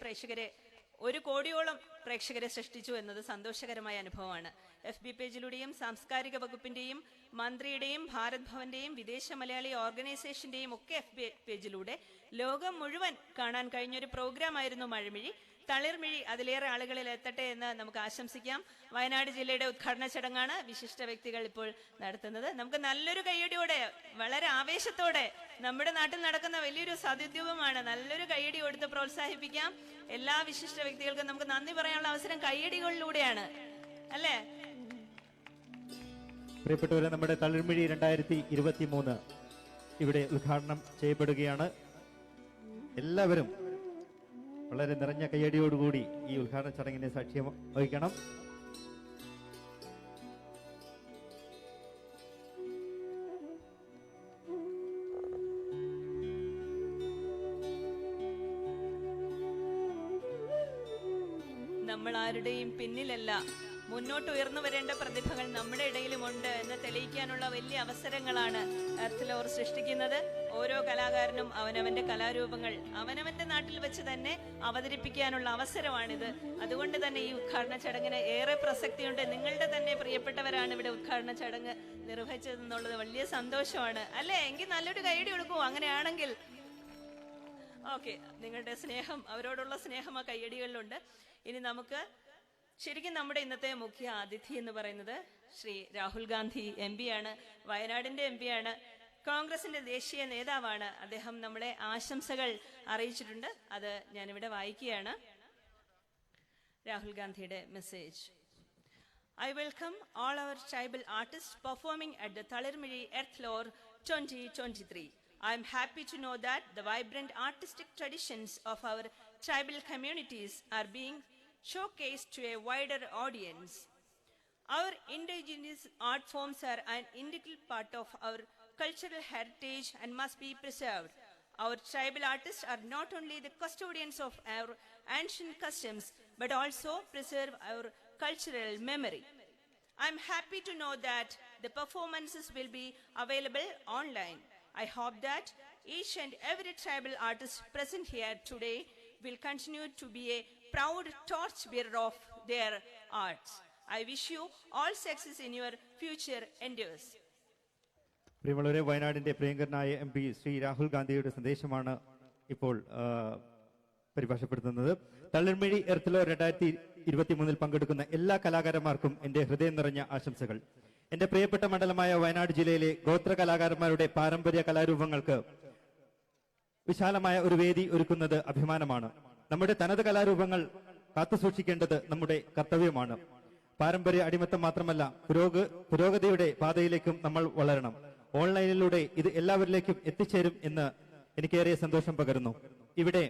1 കോടിയോളം പ്രേക്ഷകരെ സൃഷ്ടിച്ചു എന്നത് സന്തോഷകരമായ അനുഭവമാണ്. FB പേജിലൂടെയും സാംസ്കാരിക വകുപ്പിന്റെയും മന്ത്രിയുടെയും ഭാരത് ഭവന്റെയും വിദേശ മലയാളി ഓർഗനൈസേഷന്റെയും ഒക്കെ FB പേജിലൂടെ ലോകം മുഴുവൻ കാണാൻ കഴിഞ്ഞൊരു പ്രോഗ്രാം ആയിരുന്നു മഴമിഴി. തളിർമിഴി അതിലേറെ ആളുകളിൽ എത്തട്ടെ എന്ന് നമുക്ക് ആശംസിക്കാം. വയനാട് ജില്ലയുടെ ഉദ്ഘാടന ചടങ്ങാണ് വിശിഷ്ട വ്യക്തികൾ ഇപ്പോൾ നടത്തുന്നത്. നമുക്ക് നല്ലൊരു കയ്യടിയോടെ, വളരെ ആവേശത്തോടെ, നമ്മുടെ നാട്ടിൽ നടക്കുന്ന വലിയൊരു സതുദ്യമമാണ്, നല്ലൊരു കയ്യടി കൊടുത്ത് പ്രോത്സാഹിപ്പിക്കാം. എല്ലാ വിശിഷ്ട വ്യക്തികൾക്കും നമുക്ക് നന്ദി പറയാനുള്ള അവസരം കയ്യടികളിലൂടെയാണ്, അല്ലേ? പ്രിയപ്പെട്ടവരെ, നമ്മുടെ തളിർമിഴി 2023 ഇവിടെ ഉദ്ഘാടനം ചെയ്യപ്പെടുകയാണ്. എല്ലാവരും വളരെ നിറഞ്ഞ കയ്യടിയോടുകൂടി ഈ ഉദ്ഘാടന ചടങ്ങിനെ സാക്ഷ്യം വഹിക്കണം. നമ്മൾ ആരുടെയും പിന്നിലല്ല, മുന്നോട്ട് ഉയർന്നു വരേണ്ട പ്രതിഭകൾ നമ്മുടെ ഇടയിലുമുണ്ട് എന്ന് തെളിയിക്കാനുള്ള വലിയ അവസരങ്ങളാണ് എർത്തലോർ സൃഷ്ടിക്കുന്നത്. ഓരോ കലാകാരനും അവനവന്റെ കലാരൂപങ്ങൾ അവനവന്റെ നാട്ടിൽ വെച്ച് തന്നെ അവതരിപ്പിക്കാനുള്ള അവസരമാണിത്. അതുകൊണ്ട് തന്നെ ഈ ഉദ്ഘാടന ചടങ്ങിന് ഏറെ പ്രസക്തിയുണ്ട്. നിങ്ങളുടെ തന്നെ പ്രിയപ്പെട്ടവരാണ് ഇവിടെ ഉദ്ഘാടന ചടങ്ങ് നിർവഹിച്ചതെന്നുള്ളത് വലിയ സന്തോഷമാണ്, അല്ലേ? എങ്കിൽ നല്ലൊരു കൈയടി കൊടുക്കൂ അങ്ങനെയാണെങ്കിൽ. ഓക്കെ, നിങ്ങളുടെ സ്നേഹം, അവരോടുള്ള സ്നേഹം ആ കയ്യടികളിലുണ്ട്. ഇനി നമുക്ക് ശരിക്കും നമ്മുടെ ഇന്നത്തെ മുഖ്യ അതിഥി എന്ന് പറയുന്നത് ശ്രീ രാഹുൽ ഗാന്ധി MP ആണ്, വയനാടിന്റെ MP ആണ്, കോൺഗ്രസിന്റെ ദേശീയ നേതാവാണ്. അദ്ദേഹം നമ്മളെ ആശംസകൾ അറിയിച്ചിട്ടുണ്ട്. അത് ഞാനിവിടെ വായിക്കുകയാണ്. രാഹുൽ ഗാന്ധിയുടെ message. I welcome all our tribal artists performing at the Thalirmizhi Earthloor 2023. I am happy to know that the vibrant artistic traditions of our tribal communities are being showcased to a wider audience. Our indigenous art forms are an integral part of our cultural heritage and must be preserved. Our tribal artists are not only the custodians of our ancient customs, but also preserve our cultural memory. I'm happy to know that the performances will be available online. I hope that each and every tribal artist present here today will continue to be a proud torchbearer of their arts. I wish you all success in your future endeavors. പ്രിയമുള്ളവരെ, വയനാടിന്റെ പ്രിയങ്കരനായ MP Shri Rahul ഗാന്ധിയുടെ സന്ദേശമാണ് ഇപ്പോൾ പരിഭാഷപ്പെടുത്തുന്നത്. തളിർമിഴി എർത്തലോ 2023 പങ്കെടുക്കുന്ന എല്ലാ കലാകാരന്മാർക്കും എന്റെ ഹൃദയം നിറഞ്ഞ ആശംസകൾ. എന്റെ പ്രിയപ്പെട്ട മണ്ഡലമായ വയനാട് ജില്ലയിലെ ഗോത്ര കലാകാരന്മാരുടെ പാരമ്പര്യ കലാരൂപങ്ങൾക്ക് വിശാലമായ ഒരു വേദി ഒരുക്കുന്നത് അഭിമാനമാണ്. നമ്മുടെ തനത് കലാരൂപങ്ങൾ കാത്തുസൂക്ഷിക്കേണ്ടത് നമ്മുടെ കർത്തവ്യമാണ്. പാരമ്പര്യ അടിമത്തം മാത്രമല്ല, പുരോഗതിയുടെ പാതയിലേക്കും നമ്മൾ വളരണം. ഓൺലൈനിലൂടെ ഇത് എല്ലാവരിലേക്കും എത്തിച്ചേരും എന്ന് എനിക്കേറെ സന്തോഷം പകരുന്നു. ഇവിടെ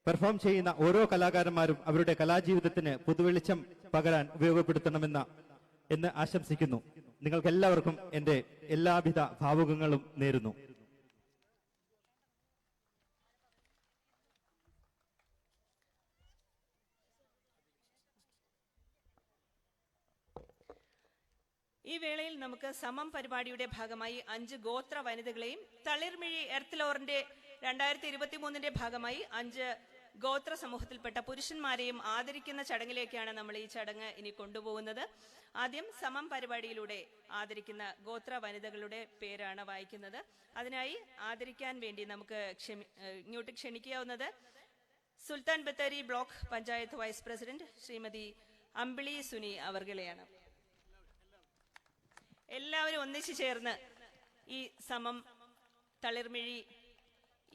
പെർഫോം ചെയ്യുന്ന ഓരോ കലാകാരന്മാരും അവരുടെ കലാജീവിതത്തിന് പുതുവെളിച്ചം പകരാൻ ഉപയോഗപ്പെടുത്തണമെന്ന് ആശംസിക്കുന്നു. നിങ്ങൾക്ക് എല്ലാവർക്കും എന്റെ എല്ലാവിധ ഭാവുകങ്ങളും നേരുന്നു. ഈ വേളയിൽ നമുക്ക് സമം പരിപാടിയുടെ ഭാഗമായി 5 ഗോത്ര വനിതകളെയും തളിർമിഴി എർത്തലോറിന്റെ 2023 ഭാഗമായി 5 ഗോത്ര സമൂഹത്തിൽപ്പെട്ട പുരുഷന്മാരെയും ആദരിക്കുന്ന ചടങ്ങിലേക്കാണ് നമ്മൾ ഈ ചടങ്ങ് ഇനി കൊണ്ടുപോകുന്നത്. ആദ്യം സമം പരിപാടിയിലൂടെ ആദരിക്കുന്ന ഗോത്ര വനിതകളുടെ പേരാണ് വായിക്കുന്നത്. അതിനായി ആദരിക്കാൻ വേണ്ടി നമുക്ക് ഇങ്ങോട്ട് ക്ഷണിക്കാവുന്നത് Sultan Bathery block panchayat vice president Shrimati Ambili Suni അവർകളെയാണ്. എല്ലാവരും ഒന്നിച്ചു ചേർന്ന് ഈ സമം തളിർമിഴി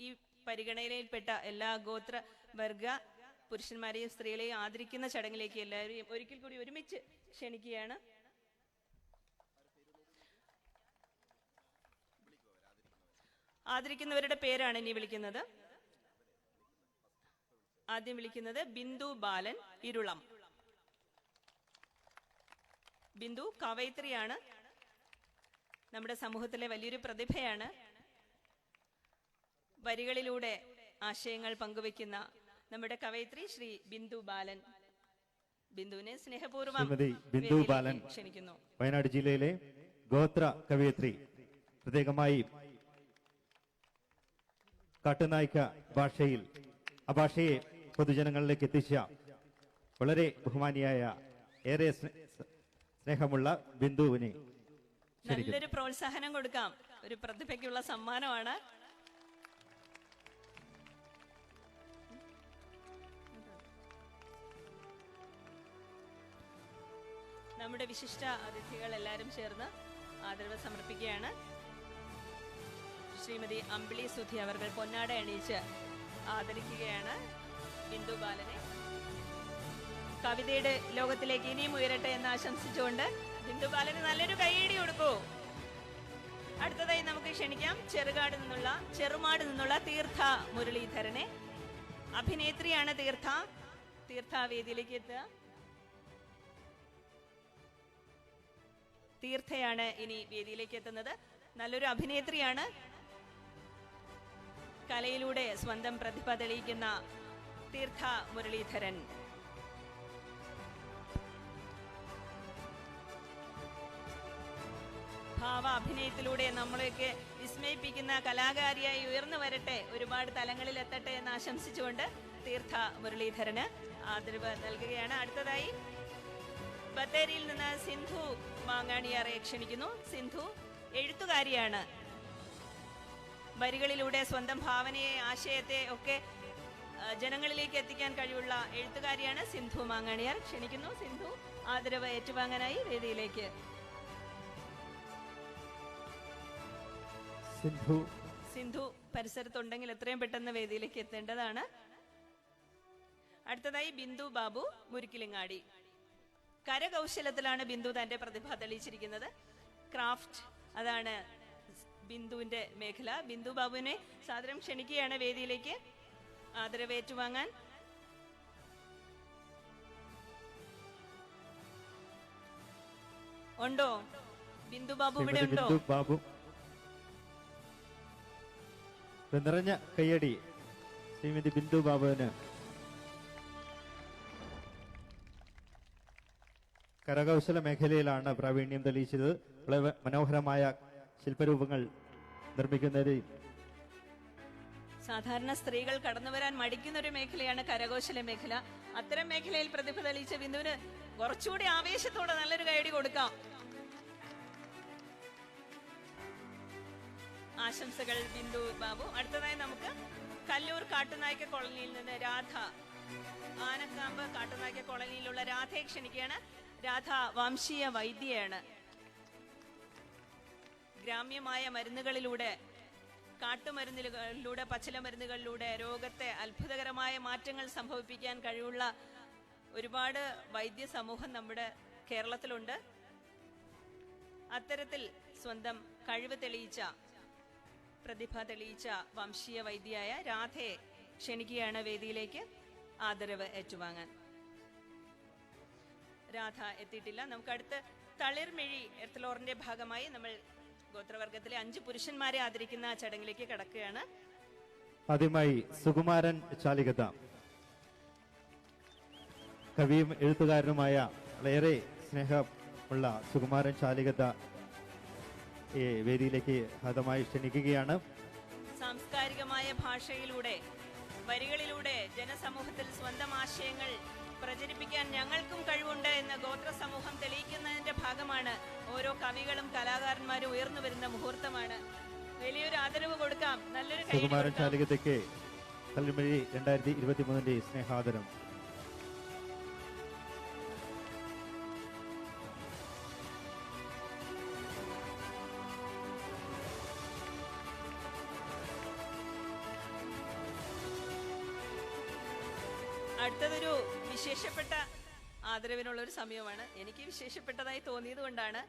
ഈ പരിഗണനയിൽപ്പെട്ട എല്ലാ ഗോത്ര വർഗ പുരുഷന്മാരെയും സ്ത്രീകളെയും ആദരിക്കുന്ന ചടങ്ങിലേക്ക് എല്ലാവരെയും ഒരിക്കൽ കൂടി ഒരുമിച്ച് ക്ഷണിക്കുകയാണ്. ആദരിക്കുന്നവരുടെ പേരാണ് ഇനി വിളിക്കുന്നത്. ആദ്യം വിളിക്കുന്നത് ബിന്ദു ബാലൻ ഇരുളം. ബിന്ദു കവയിത്രിയാണ്, നമ്മുടെ സമൂഹത്തിലെ വലിയൊരു പ്രതിഭയാണ്. വരികളിലൂടെ ആശയങ്ങൾ പങ്കുവെക്കുന്ന നമ്മുടെ കവയിത്രി ശ്രീ ബിന്ദു ബാലൻ. ബിന്ദുവിനെ സ്നേഹപൂർവ്വം ബിന്ദു ബാലൻ ക്ഷണിക്കുന്നു. വയനാട് ജില്ലയിലെ ഗോത്ര കവയിത്രി, പ്രത്യേകമായി കാട്ടുനായ്ക്ക ഭാഷയിൽ ആ ഭാഷയെ പൊതുജനങ്ങളിലേക്ക് എത്തിച്ച വളരെ ബഹുമാനിയായ ഏറെ സ്നേഹമുള്ള ബിന്ദുവിനെ നല്ലൊരു പ്രോത്സാഹനം കൊടുക്കാം. ഒരു പ്രതിഭയ്ക്കുള്ള സമ്മാനമാണ്. നമ്മുടെ വിശിഷ്ട അതിഥികൾ എല്ലാവരും ചേർന്ന് ആദരവ് സമർപ്പിക്കുകയാണ്. ശ്രീമതി അമ്പിളി സുധി അവർ പൊന്നാട അണിയിച്ച് ആദരിക്കുകയാണ് ബിന്ദു ബാലനെ. കവിതയുടെ ലോകത്തിലേക്ക് ഇനിയും ഉയരട്ടെ എന്ന് ആശംസിച്ചുകൊണ്ട് ബിന്ദു ബാലന് നല്ലൊരു കൈയടി കൊടുക്കൂ. അടുത്തതായി നമുക്ക് ക്ഷണിക്കാം ചെറുമാട് നിന്നുള്ള തീർത്ഥ മുരളീധരനെ. അഭിനേത്രിയാണ് തീർത്ഥ വേദിയിലേക്ക് എത്തുക. തീർത്ഥയാണ് ഇനി വേദിയിലേക്ക് എത്തുന്നത്. നല്ലൊരു അഭിനേത്രിയാണ്. കലയിലൂടെ സ്വന്തം പ്രതിഭ തെളിയിക്കുന്ന തീർത്ഥ മുരളീധരൻ. ഭാവ അഭിനയത്തിലൂടെ നമ്മളെയൊക്കെ വിസ്മയിപ്പിക്കുന്ന കലാകാരിയായി ഉയർന്നു വരട്ടെ, ഒരുപാട് തലങ്ങളിൽ എത്തട്ടെ എന്ന് ആശംസിച്ചുകൊണ്ട് തീർത്ഥ മുരളീധരന് ആദരവ് നൽകുകയാണ്. അടുത്തതായി ബത്തേരിയിൽ നിന്ന് സിന്ധു മാങ്ങാണിയാറെ ക്ഷണിക്കുന്നു. സിന്ധു എഴുത്തുകാരിയാണ്. വരികളിലൂടെ സ്വന്തം ഭാവനയെ ആശയത്തെ ഒക്കെ ജനങ്ങളിലേക്ക് എത്തിക്കാൻ കഴിവുള്ള എഴുത്തുകാരിയാണ് സിന്ധു മാങ്ങാണിയാർ. ക്ഷണിക്കുന്നു സിന്ധു ആദരവ് ഏറ്റുവാങ്ങാനായി വേദിയിലേക്ക്. സിന്ധു പരിസരത്തുണ്ടെങ്കിൽ എത്രയും പെട്ടെന്ന് വേദിയിലേക്ക് എത്തേണ്ടതാണ്. അടുത്തതായി ബിന്ദു ബാബു മുരിക്കിലിങ്ങാടി. കരകൗശലത്തിലാണ് ബിന്ദു തന്റെ പ്രതിഭ തെളിയിച്ചിരിക്കുന്നത്. ക്രാഫ്റ്റ്, അതാണ് ബിന്ദുവിന്റെ മേഖല. ബിന്ദു ബാബുവിനെ സാദരം ക്ഷണിക്കുകയാണ് വേദിയിലേക്ക് ആദരവ് ഏറ്റുവാങ്ങാൻ. ഉണ്ടോ ബിന്ദു ബാബു? ഇവിടെ ഉണ്ടോ? ഒരു നിറഞ്ഞ കയ്യടി ശ്രീമതി ബിന്ദു ബാബുവിന്. കരകൗശല മേഖലയിലാണ് പ്രാവീണ്യം തെളിയിച്ചത്. വളരെ മനോഹരമായ ശില്പരൂപങ്ങൾ നിർമ്മിക്കുന്നതിൽ സാധാരണ സ്ത്രീകൾ കടന്നു വരാൻ മടിക്കുന്ന ഒരു മേഖലയാണ് കരകൗശല മേഖല. അത്തരം മേഖലയിൽ പ്രതിഭ തെളിയിച്ച ബിന്ദുവിന് കുറച്ചുകൂടി ആവേശത്തോടെ നല്ലൊരു കൈയടി കൊടുക്കാം. ആശംസകൾ ബിന്ദു ബാബു. അടുത്തതായി നമുക്ക് കല്ലൂർ കാട്ടുനായ്ക്ക കോളനിയിൽ നിന്ന് രാധ, ആനക്കാമ്പ് കാട്ടുനായ്ക്ക കോളനിയിലുള്ള രാധയെ ക്ഷണിക്കുകയാണ്. രാധ വംശീയ വൈദ്യയാണ്. ഗ്രാമ്യമായ മരുന്നുകളിലൂടെ, കാട്ടുമരുന്നുകളിലൂടെ, പച്ചിലമരുന്നുകളിലൂടെ രോഗത്തെ അത്ഭുതകരമായ മാറ്റങ്ങൾ സംഭവിപ്പിക്കാൻ കഴിവുള്ള ഒരുപാട് വൈദ്യ സമൂഹം നമ്മുടെ കേരളത്തിലുണ്ട്. അത്തരത്തിൽ സ്വന്തം കഴിവ് തെളിയിച്ച, പ്രതിഭ തെളിയിച്ച വംശീയ വൈദ്യയായ രാധയെ ക്ഷണിക്കുകയാണ് വേദിയിലേക്ക് ആദരവ് ഏറ്റുവാങ്ങാൻ. രാധ എത്തിയിട്ടില്ല. നമുക്ക് അടുത്ത് തളിർമിഴി എർത്തലോറിന്റെ ഭാഗമായി നമ്മൾ ഗോത്രവർഗത്തിലെ 5 പുരുഷന്മാരെ ആദരിക്കുന്ന ചടങ്ങിലേക്ക് കടക്കുകയാണ്. ആദ്യമായി സുകുമാരൻ ചാലികത, കവിയും എഴുത്തുകാരനുമായ വളരെ സ്നേഹമുള്ള സുകുമാരൻ ചാലികത ഈ വേദിയിലേക്ക് ഹതമായി ക്ഷണിക്കുകയാണ്. സാംസ്കാരികമായ ഭാഷയിലൂടെ, വരികളിലൂടെ ജനസമൂഹത്തിൽ സ്വന്തം ആശയങ്ങൾ പ്രചരിപ്പിക്കാൻ ഞങ്ങൾക്കും കഴിവുണ്ട് എന്ന് ഗോത്ര സമൂഹം തെളിയിക്കുന്നതിന്റെ ഭാഗമാണ് ഓരോ കവികളും കലാകാരന്മാരും ഉയർന്നു വരുന്ന മുഹൂർത്തമാണ്. വലിയൊരു ആദരവ് കൊടുക്കാം. നല്ലൊരു കൈ. സുകുമാരൻ ചാലികതയ്ക്ക് തളിർമിഴി 2023 സ്നേഹാദരം. അടുത്തതൊരു വിശേഷപ്പെട്ട ആദരവിനുള്ള ഒരു സമയമാണ്. എനിക്ക് വിശേഷപ്പെട്ടതായി തോന്നിയത് കൊണ്ടാണ്.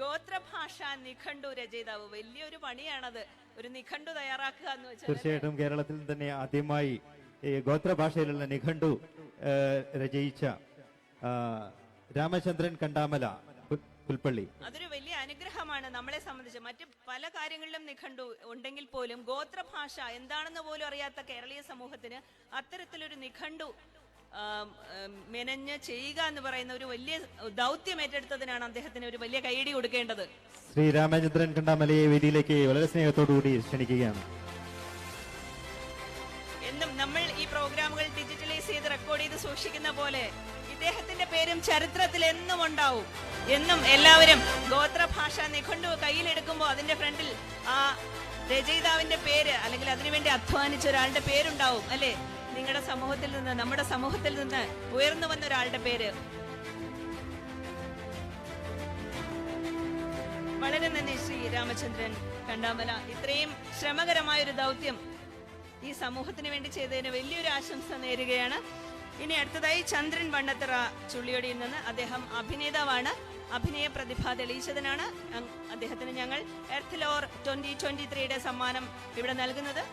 ഗോത്രഭാഷ നിഘണ്ടു രചയിതാവ്, വലിയൊരു പണിയാണത്, ഒരു നിഘണ്ടു തയ്യാറാക്കുക എന്ന് വെച്ചാൽ. തീർച്ചയായിട്ടും കേരളത്തിൽ തന്നെ ആദ്യമായി ഈ ഗോത്രഭാഷയിലുള്ള നിഘണ്ടു രചയിച്ച രാമചന്ദ്രൻ കണ്ടാമല പുൽപ്പള്ളി. അതൊരു വലിയ അനുഗ്രഹമാണ് നമ്മളെ സംബന്ധിച്ച്. മറ്റ് പല കാര്യങ്ങളിലും നിഘണ്ടു ഉണ്ടെങ്കിൽ പോലും ഗോത്രഭാഷ എന്താണെന്ന് പോലും അറിയാത്ത കേരളീയ സമൂഹത്തിന് അത്തരത്തിലൊരു നിഘണ്ടു മെനഞ്ഞ് ചെയ്യുക എന്ന് പറയുന്ന ഒരു വലിയ ദൗത്യം ഏറ്റെടുത്തതിനാണ് അദ്ദേഹത്തിന് ഒരു വലിയ കൈയടി കൊടുക്കേണ്ടത്. ശ്രീ രാമചന്ദ്രൻ കണ്ടാമലയെ വേദിയിലേക്ക് വളരെ സ്നേഹത്തോടുകൂടി ക്ഷണിക്കുകയാണ്. എന്നും നമ്മൾ ഈ പ്രോഗ്രാമുകൾ ഡിജിറ്റലൈസ് ചെയ്ത് റെക്കോർഡ് ചെയ്ത് സൂക്ഷിക്കുന്ന പോലെ ഇദ്ദേഹത്തിന്റെ പേരും ചരിത്രത്തിൽ എന്നും ഉണ്ടാവും. എന്നും എല്ലാവരും ഗോത്രഭാഷ നിഘണ്ടു കയ്യിലെടുക്കുമ്പോൾ അതിന്റെ ഫ്രണ്ടിൽ ആ രചയിതാവിന്റെ പേര്, അല്ലെങ്കിൽ അതിനുവേണ്ടി അധ്വാനിച്ച ഒരാളുടെ പേരുണ്ടാവും അല്ലെ? നിങ്ങളുടെ സമൂഹത്തിൽ നിന്ന്, നമ്മുടെ സമൂഹത്തിൽ നിന്ന് ഉയർന്നു വന്ന ഒരാളുടെ പേര്. വളരെ നന്ദി ശ്രീ രാമചന്ദ്രൻ കണ്ടാമല. ഇത്രയും ശ്രമകരമായ ഒരു ദൗത്യം ഈ സമൂഹത്തിന് വേണ്ടി ചെയ്തതിന് വലിയൊരു ആശംസ നേരുകയാണ്. ഇനി അടുത്തതായി ചന്ദ്രൻ വണ്ണത്തറ ചുള്ളിയോടിയിൽ നിന്ന്. അദ്ദേഹം അഭിനേതാവാണ്. അഭിനയ പ്രതിഭ തെളിയിച്ചതിനാണ് അദ്ദേഹത്തിന് ഞങ്ങൾ എർത്ത്ലോർ 2023 സമ്മാനം ഇവിടെ നൽകുന്നത്.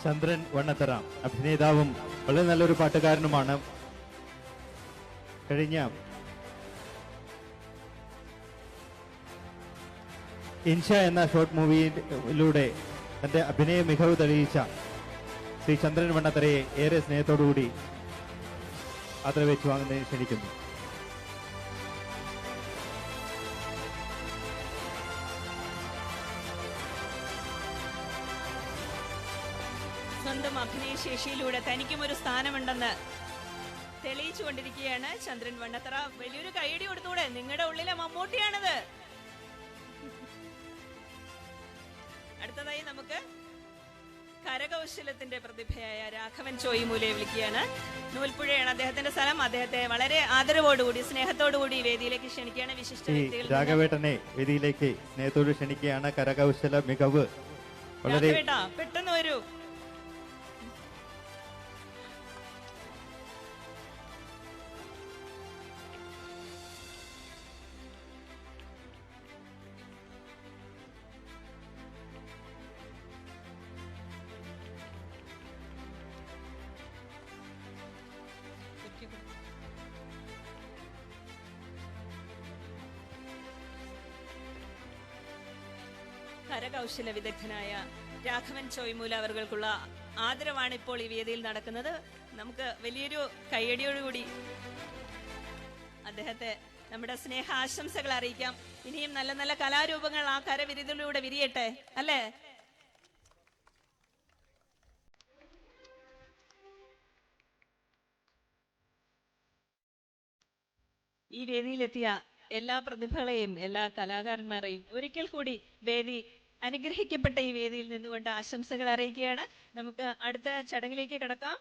ചന്ദ്രൻ വണ്ണത്തറ അഭിനേതാവും വളരെ നല്ലൊരു പാട്ടുകാരനുമാണ്. കഴിഞ്ഞ ഇൻഷ എന്ന ഷോർട്ട് മൂവിയിലൂടെ തന്റെ അഭിനയ മികവ് തെളിയിച്ച ശ്രീ ചന്ദ്രൻ വണ്ണത്തറയെ ഏറെ സ്നേഹത്തോടുകൂടി ആദരവേറ്റു വാങ്ങുന്നതിന് ക്ഷണിക്കുന്നു. സ്വന്തം അഭിനയശേഷിയിലൂടെ തനിക്കും ഒരു സ്ഥാനമുണ്ടെന്ന് തെളിയിച്ചു കൊണ്ടിരിക്കുകയാണ് ചന്ദ്രൻ വണ്ണത്തറ. വലിയൊരു കൈയടി കൊടുത്തൂടെ? നിങ്ങളുടെ ഉള്ളിലെ മമ്മൂട്ടിയാണത്. അടുത്തതായി നമുക്ക് കരകൗശലത്തിന്റെ പ്രതിഭയായ രാഘവൻ ചോയിമൂലയെ വിളിക്കുകയാണ്. നൂൽപ്പുഴയാണ് അദ്ദേഹത്തിന്റെ സ്ഥലം. അദ്ദേഹത്തെ വളരെ ആദരവോടുകൂടി, സ്നേഹത്തോടുകൂടി വേദിയിലേക്ക് ക്ഷണിക്കുകയാണ്. വിശിഷ്ട വ്യക്തികൾ രാഘവേട്ടനെ വേദിയിലേക്ക് സ്നേഹത്തോട് ക്ഷണിക്കുകയാണ്. കരകൗശല മികവ് വളരെ പെട്ടെന്ന് വരൂ. കരകൗശല വിദഗ്ധനായ രാഘവൻ ചോയ്മൂല അവർക്കുള്ള ആദരവാണ് ഇപ്പോൾ ഈ വേദിയിൽ നടക്കുന്നത്. നമുക്ക് വലിയൊരു കയ്യടിയോടുകൂടി അദ്ദേഹത്തെ നമ്മുടെ സ്നേഹ ആശംസകൾ അറിയിക്കാം. ഇനിയും നല്ല നല്ല കലാരൂപങ്ങൾ ആ കരവിരുതിലൂടെ വിരിയട്ടെ, അല്ലേ? ഈ വേദിയിലെത്തിയ എല്ലാ പ്രതിഭകളെയും എല്ലാ കലാകാരന്മാരെയും ഒരിക്കൽ കൂടി അനുഗ്രഹിക്കപ്പെട്ട ഈ വേദിയിൽ നിന്നുകൊണ്ട് ആശംസകൾ അറിയിക്കുകയാണ്. നമുക്ക് അടുത്ത ചടങ്ങിലേക്ക് കിടക്കാം.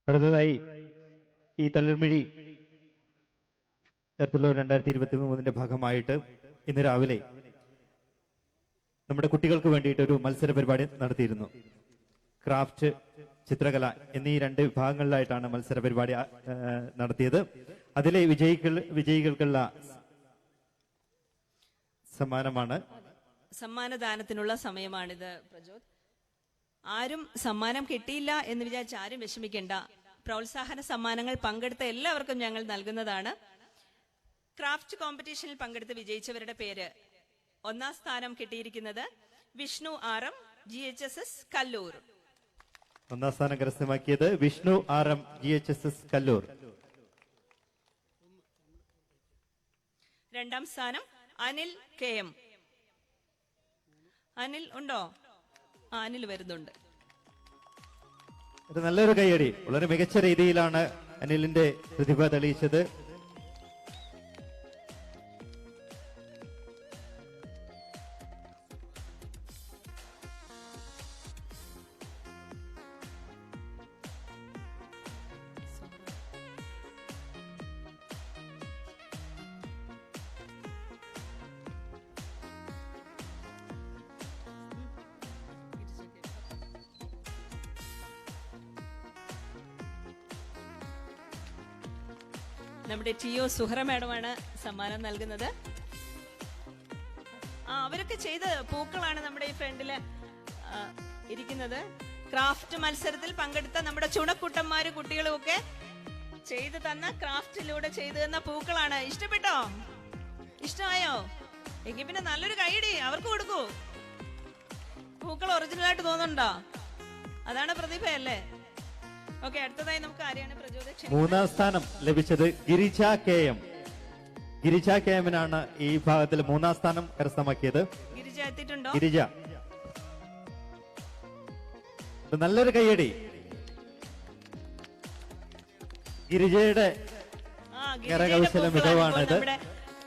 അടുത്തതായി ഈ തളിർമിഴി 2023 ഭാഗമായിട്ട് ഇന്ന് രാവിലെ നമ്മുടെ കുട്ടികൾക്ക് വേണ്ടിയിട്ട് ഒരു മത്സര പരിപാടി നടത്തിയിരുന്നു. ക്രാഫ്റ്റ്, ചിത്രകല എന്നീ 2 വിഭാഗങ്ങളിലായിട്ടാണ് മത്സര പരിപാടി നടത്തിയത്. അതിലെ വിജയികൾക്കുള്ള സമ്മാനമാണ്. സമ്മാനദാനത്തിനുള്ള സമയമാണിത് പ്രജോദ്. ആരും സമ്മാനം കിട്ടിയില്ല എന്ന് വിചാരിച്ച് ആരും വിഷമിക്കേണ്ട. പ്രോത്സാഹന സമ്മാനങ്ങൾ പങ്കെടുത്ത എല്ലാവർക്കും ഞങ്ങൾ നൽകുന്നതാണ്. ക്രാഫ്റ്റ് കോമ്പറ്റീഷനിൽ പങ്കെടുത്ത് വിജയിച്ചവരുടെ പേര്: 1ാം സ്ഥാനം കിട്ടിയിരിക്കുന്നത് വിഷ്ണു ആർ.എം, GHSS കല്ലൂർ. 1ാം സ്ഥാനം കരസ്ഥമാക്കിയത് വിഷ്ണു ആർ.എം, GHSS കല്ലൂർ. 2ാം സ്ഥാനം അനിൽ KM. അനിൽ ഉണ്ടോ? അനിൽ വരുന്നുണ്ട്. ഇത് നല്ലൊരു കയ്യടി. വളരെ മികച്ച രീതിയിലാണ് അനിലിന്റെ പ്രതിഭ തെളിയിച്ചത്. നമ്മുടെ TO സുഹറ മാഡമാണ് സമ്മാനം നൽകുന്നത്. അവരൊക്കെ ചെയ്ത പൂക്കളാണ് നമ്മുടെ ഈ ഫ്രണ്ടില് ഇരിക്കുന്നത്. ക്രാഫ്റ്റ് മത്സരത്തിൽ പങ്കെടുത്ത നമ്മുടെ ചുണക്കുട്ടന്മാര് കുട്ടികളും ഒക്കെ ചെയ്തു തന്ന ക്രാഫ്റ്റിലൂടെ ചെയ്തു തന്ന പൂക്കളാണ്. ഇഷ്ടപ്പെട്ടോ? ഇഷ്ടമായോ? എങ്കിൽ പിന്നെ നല്ലൊരു കൈയടി അവർക്ക് കൊടുക്കൂ. പൂക്കൾ ഒറിജിനൽ ആയിട്ട് തോന്നുന്നുണ്ടോ? അതാണ് പ്രതിഭയല്ലേ? ഓക്കെ, അടുത്തതായി നമുക്ക് ആരെയാണ് പ്രചോദനം? 3ാം സ്ഥാനം ലഭിച്ചത് ഗിരിജ KM. ഗിരിജ KM-നാണ് ഈ ഭാഗത്തിൽ 3ാം സ്ഥാനം കരസ്ഥമാക്കിയത്. ഗിരിജ എത്തിയിട്ടുണ്ടോ? ഗിരിജ, നല്ലൊരു കയ്യടി. ഗിരിജയുടെ കരകൗശല മികവാണിത്.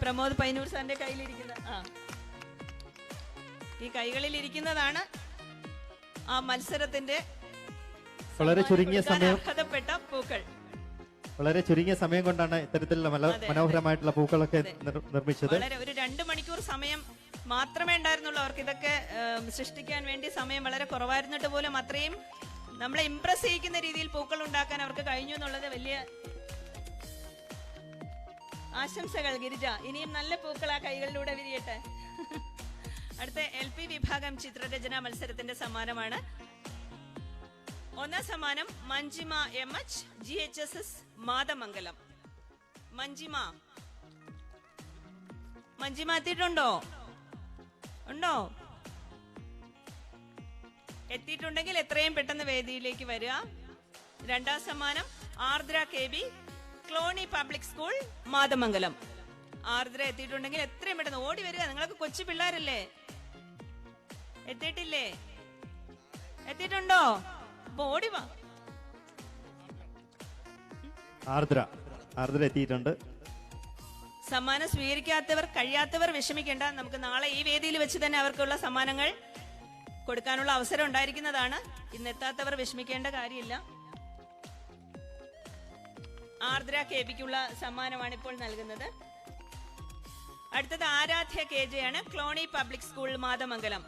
പ്രമോദ് പൈനൂർ സാറിന്റെ കയ്യിലിരിക്കുന്ന ഈ കൈകളിൽ ഇരിക്കുന്നതാണ് ആ മത്സരത്തിന്റെ വളരെ ചുരുങ്ങിയ സമയം പൂക്കൾ. വളരെ ചുരുങ്ങിയ സമയം കൊണ്ടാണ് ഇത്തരത്തിലുള്ള മനോഹരമായിട്ടുള്ള പൂക്കളൊക്കെ നിർമ്മിച്ചത്. ഒരു 2 മണിക്കൂർ സമയം മാത്രമേ ഉണ്ടായിരുന്നുള്ളൂ അവർക്ക് ഇതൊക്കെ സൃഷ്ടിക്കാൻ വേണ്ടി. സമയം വളരെ കുറവായിരുന്നിട്ട് പോലും അത്രയും നമ്മളെ ഇംപ്രസ് ചെയ്യിക്കുന്ന രീതിയിൽ പൂക്കൾ ഉണ്ടാക്കാൻ അവർക്ക് കഴിഞ്ഞു എന്നുള്ളത് വലിയ ആശംസകൾ ഗിരിജ. ഇനിയും നല്ല പൂക്കൾ ആ കൈകളിലൂടെ വിരിയട്ടെ. അടുത്ത LP വിഭാഗം ചിത്രരചന മത്സരത്തിന്റെ സമ്മാനമാണ്. 1ാം സമ്മാനം മഞ്ജിമ MH, GHSS മാതമംഗലം. മഞ്ജിമ എത്തിയിട്ടുണ്ടോ? ഉണ്ടോ? എത്തിയിട്ടുണ്ടെങ്കിൽ എത്രയും പെട്ടെന്ന് വേദിയിലേക്ക് വരിക. 2ാം സമ്മാനം ആർദ്ര KB, ക്ലോണി പബ്ലിക് സ്കൂൾ മാതമംഗലം. ആർദ്ര എത്തിയിട്ടുണ്ടെങ്കിൽ എത്രയും പെട്ടെന്ന് ഓടി വരിക. നിങ്ങളൊക്കെ കൊച്ചു പിള്ളേരല്ലേ? എത്തിയിട്ടില്ലേ? എത്തിയിട്ടുണ്ടോ? അപ്പൊ ഓടി വാ. ആർദ്ര എത്തിയിട്ടുണ്ട്. സമ്മാനം സ്വീകരിക്കാത്തവർ, കഴിയാത്തവർ വിഷമിക്കേണ്ട. നമുക്ക് നാളെ ഈ വേദിയിൽ വെച്ച് തന്നെ അവർക്കുള്ള സമ്മാനങ്ങൾ കൊടുക്കാനുള്ള അവസരം ഉണ്ടായിരിക്കുന്നതാണ്. ഇന്ന് എത്താത്തവർ വിഷമിക്കേണ്ട കാര്യമില്ല. ആർദ്ര KBക്കുള്ള സമ്മാനമാണ് ഇപ്പോൾ നൽകുന്നത്. അടുത്തത് ആരാധ്യ KJ ആണ്, ക്ലോണി പബ്ലിക് സ്കൂൾ മാതമംഗലം.